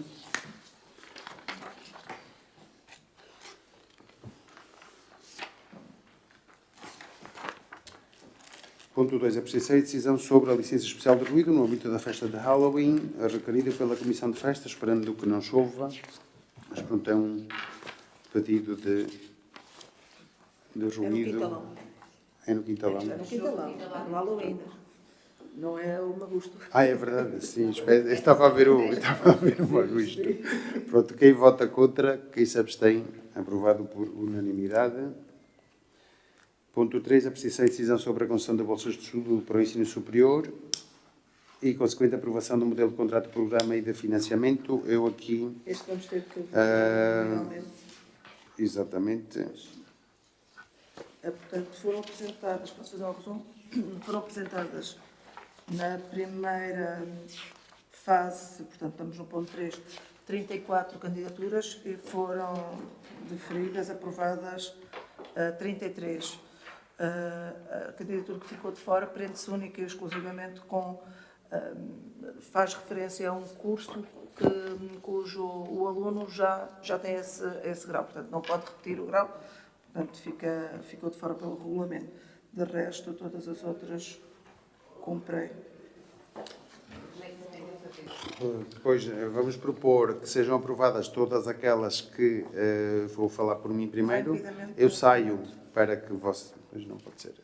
Ponto 2. Apreciação e decisão sobre a licença especial de ruído no âmbito da festa de Halloween, requerida pela Comissão de Festas, esperando que não chova. Mas pronto, é um pedido de ruído. É no Quintalão. É no Quintalão, no Halloween. Não é o Magusto. É verdade, sim. Eu estava a ver o Magusto. Pronto, quem vota contra, quem se abstém, aprovado por unanimidade. Ponto 3, apreciação e decisão sobre a concessão de bolsas de estudo para o ensino superior e consequente aprovação do modelo de contrato de programa e de financiamento. Eu aqui... Este vamos ter que votar realmente. Exatamente. Portanto, foram apresentadas, posso fazer um resumo? Foram apresentadas na primeira fase, portanto, estamos no ponto 3, 34 candidaturas e foram deferidas, aprovadas 33. A candidatura que ficou de fora prende-se única e exclusivamente com... faz referência a um curso cujo o aluno já tem esse grau, portanto, não pode repetir o grau. Portanto, ficou de fora pelo regulamento. De resto, todas as outras comprei. Depois, vamos propor que sejam aprovadas todas aquelas que vou falar por mim primeiro. Eu saio para que você... Pois não pode ser.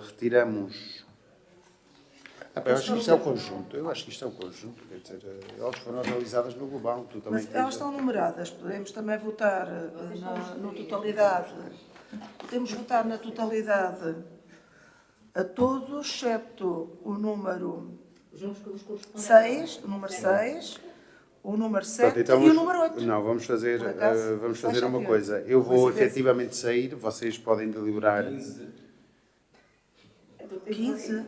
Retiramos... eu acho que isto é o conjunto. Quer dizer, elas foram realizadas no global. Tu também Mas elas estão numeradas. Podemos também votar na totalidade. Podemos votar na totalidade a todos, exceto o número 6, o número 6, o número 7 então, e o número 8. Não, vamos fazer uma coisa. Eu vou efetivamente sair, vocês podem deliberar... 15?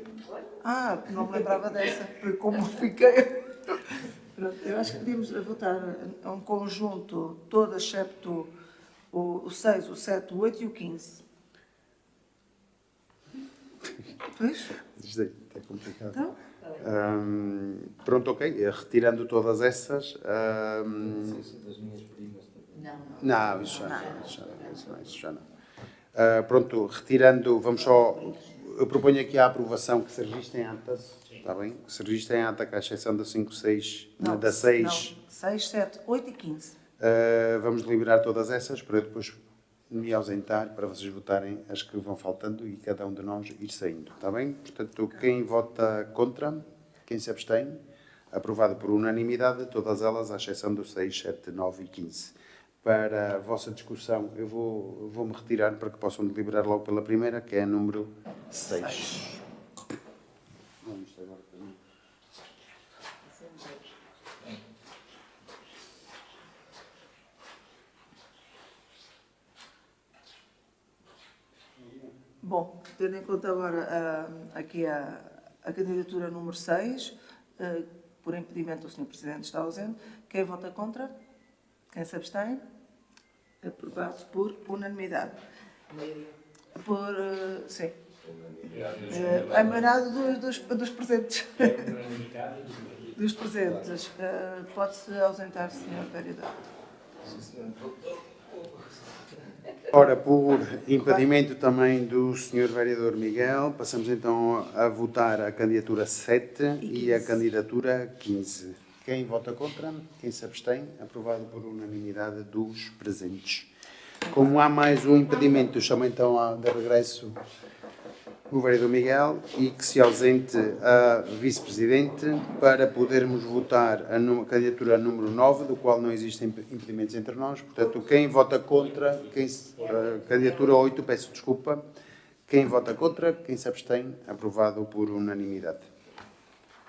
Não me lembrava dessa. Foi como fiquei. Eu acho que podíamos votar um conjunto, todo excepto o 6, o 7, o 8 e o 15. Pois? Isto é complicado. Então? Pronto, ok. Retirando todas essas... das minhas primas também. Não, isso já não. Pronto, retirando, vamos só... Eu proponho aqui a aprovação que se registre em atas, está bem? Que se registre em ata, com a exceção da 5, 6, da 6. Não, 6, 7, 8 e 15. Vamos deliberar todas essas para eu depois me ausentar, para vocês votarem as que vão faltando e cada um de nós ir saindo, está bem? Portanto, quem vota contra, quem se abstém, aprovado por unanimidade, todas elas, à exceção dos 6, 7, 9 e 15. Para a vossa discussão, eu vou-me retirar para que possam deliberar logo pela primeira, que é a número 6. Vamos agora para mim. Bom, tendo em conta agora aqui a candidatura número 6, por impedimento o Sr. Presidente está ausente, quem vota contra? Quem se abstém? Aprovado por unanimidade. Sim. A maioria dos presentes. Dos presentes. Pode-se ausentar, Sr. Vereador. Ora, por impedimento também do Sr. Vereador Miguel, passamos então a votar a candidatura 7 e a candidatura 15. Quem vota contra? Quem se abstém? Aprovado por unanimidade dos presentes. Como há mais um impedimento, chamo então de regresso o Vereador Miguel e que se ausente a Vice-Presidente para podermos votar a candidatura número 9, do qual não existem impedimentos entre nós. Portanto, quem vota contra, candidatura 8, peço desculpa. Quem vota contra, quem se abstém, aprovado por unanimidade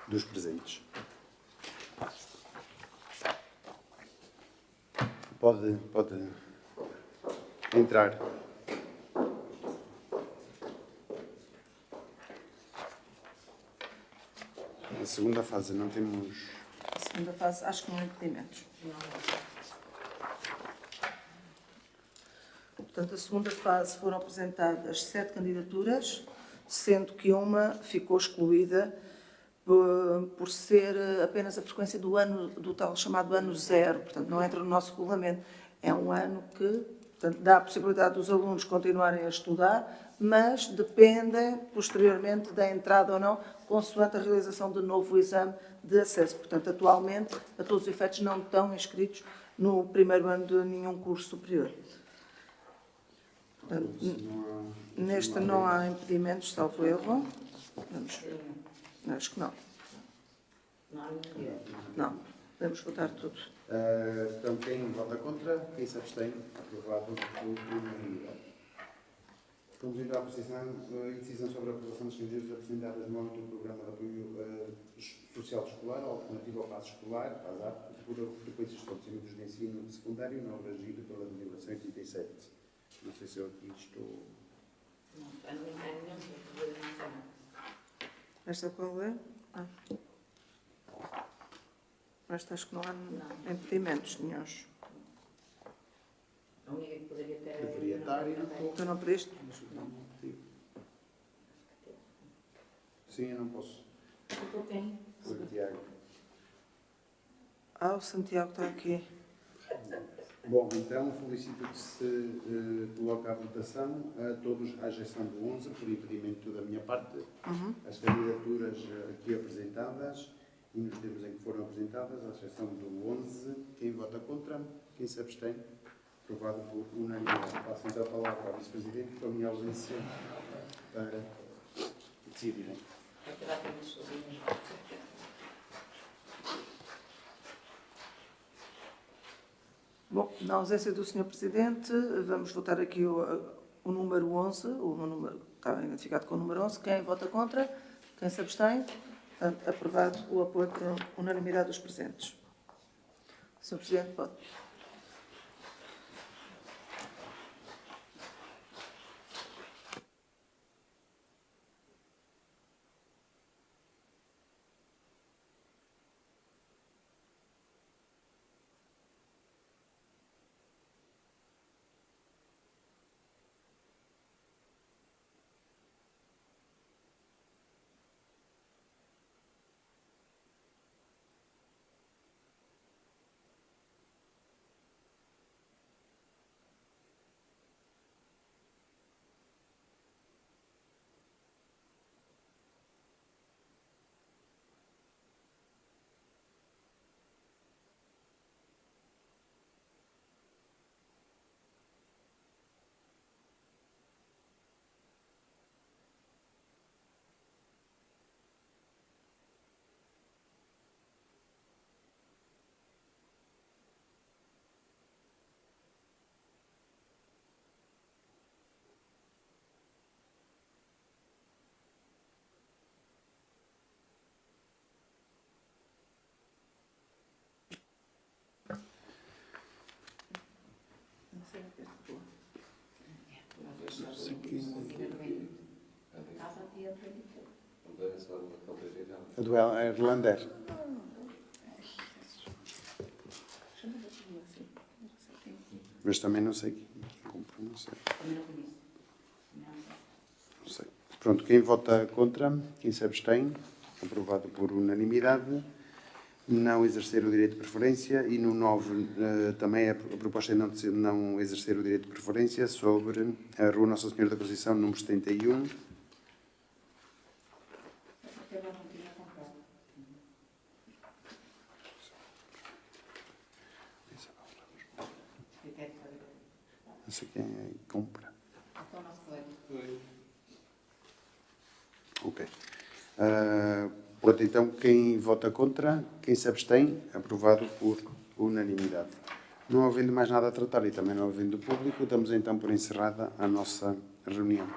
dos presentes. Pode entrar. Na segunda fase não temos... A segunda fase, acho que não há impedimentos. Portanto, a segunda fase foram apresentadas 7 candidaturas, sendo que uma ficou excluída por ser apenas a frequência do tal chamado ano zero. Portanto, não entra no nosso regulamento. É um ano que, portanto, dá a possibilidade dos alunos continuarem a estudar, mas dependem posteriormente da entrada ou não, consoante a realização de novo exame de acesso. Portanto, atualmente, a todos os efeitos, não estão inscritos no primeiro ano de nenhum curso superior. Portanto, neste não há impedimentos, salvo erro. Vamos ver. Acho que não. Não. Podemos votar tudo. Então, quem vota contra, quem se abstém, aprovado por unanimidade. Vamos então à decisão sobre a aprovação das candidaturas apresentadas no âmbito do Programa de Apoio Social Escolar, ou Alternativa ao Passo Escolar, PASAP, por frequências de estabelecimento de ensino secundário, não regido pela deliberação 87. Não sei se eu aqui estou... Esta qual é? Esta acho que não há impedimentos nenhuns. A única que poderia ter... Deveria estar e não estou. Tu não pediste? Sim, eu não posso. Ficou quem? O Tiago. O Santiago está aqui. Bom, então felicito que se coloque à votação a todos, à exceção do 11, por impedimento da minha parte, as candidaturas aqui apresentadas e nos termos em que foram apresentadas, à exceção do 11. Quem vota contra, quem se abstém, aprovado por unanimidade. Passo então a palavra ao Vice-Presidente, com a minha ausência, para decidirem. Bom, na ausência do Sr. Presidente, vamos votar aqui o número 11, o número, está identificado com o número 11. Quem vota contra? Quem se abstém? Aprovado o apoio por unanimidade dos presentes. Sr. Presidente, pode. A do Erlander. Mas também não sei quem comprou, não sei. Não sei. Pronto, quem vota contra, quem se abstém, aprovado por unanimidade. não exercer o direito de preferência, e no 9 também a proposta é não exercer o direito de preferência sobre a Rua Nossa Senhora da Conceição, número 71. Essa aqui é compra. Ok. Pronto, então quem vota contra, quem se abstém, aprovado por unanimidade. Não havendo mais nada a tratar e também não havendo público, damos então por encerrada a nossa reunião.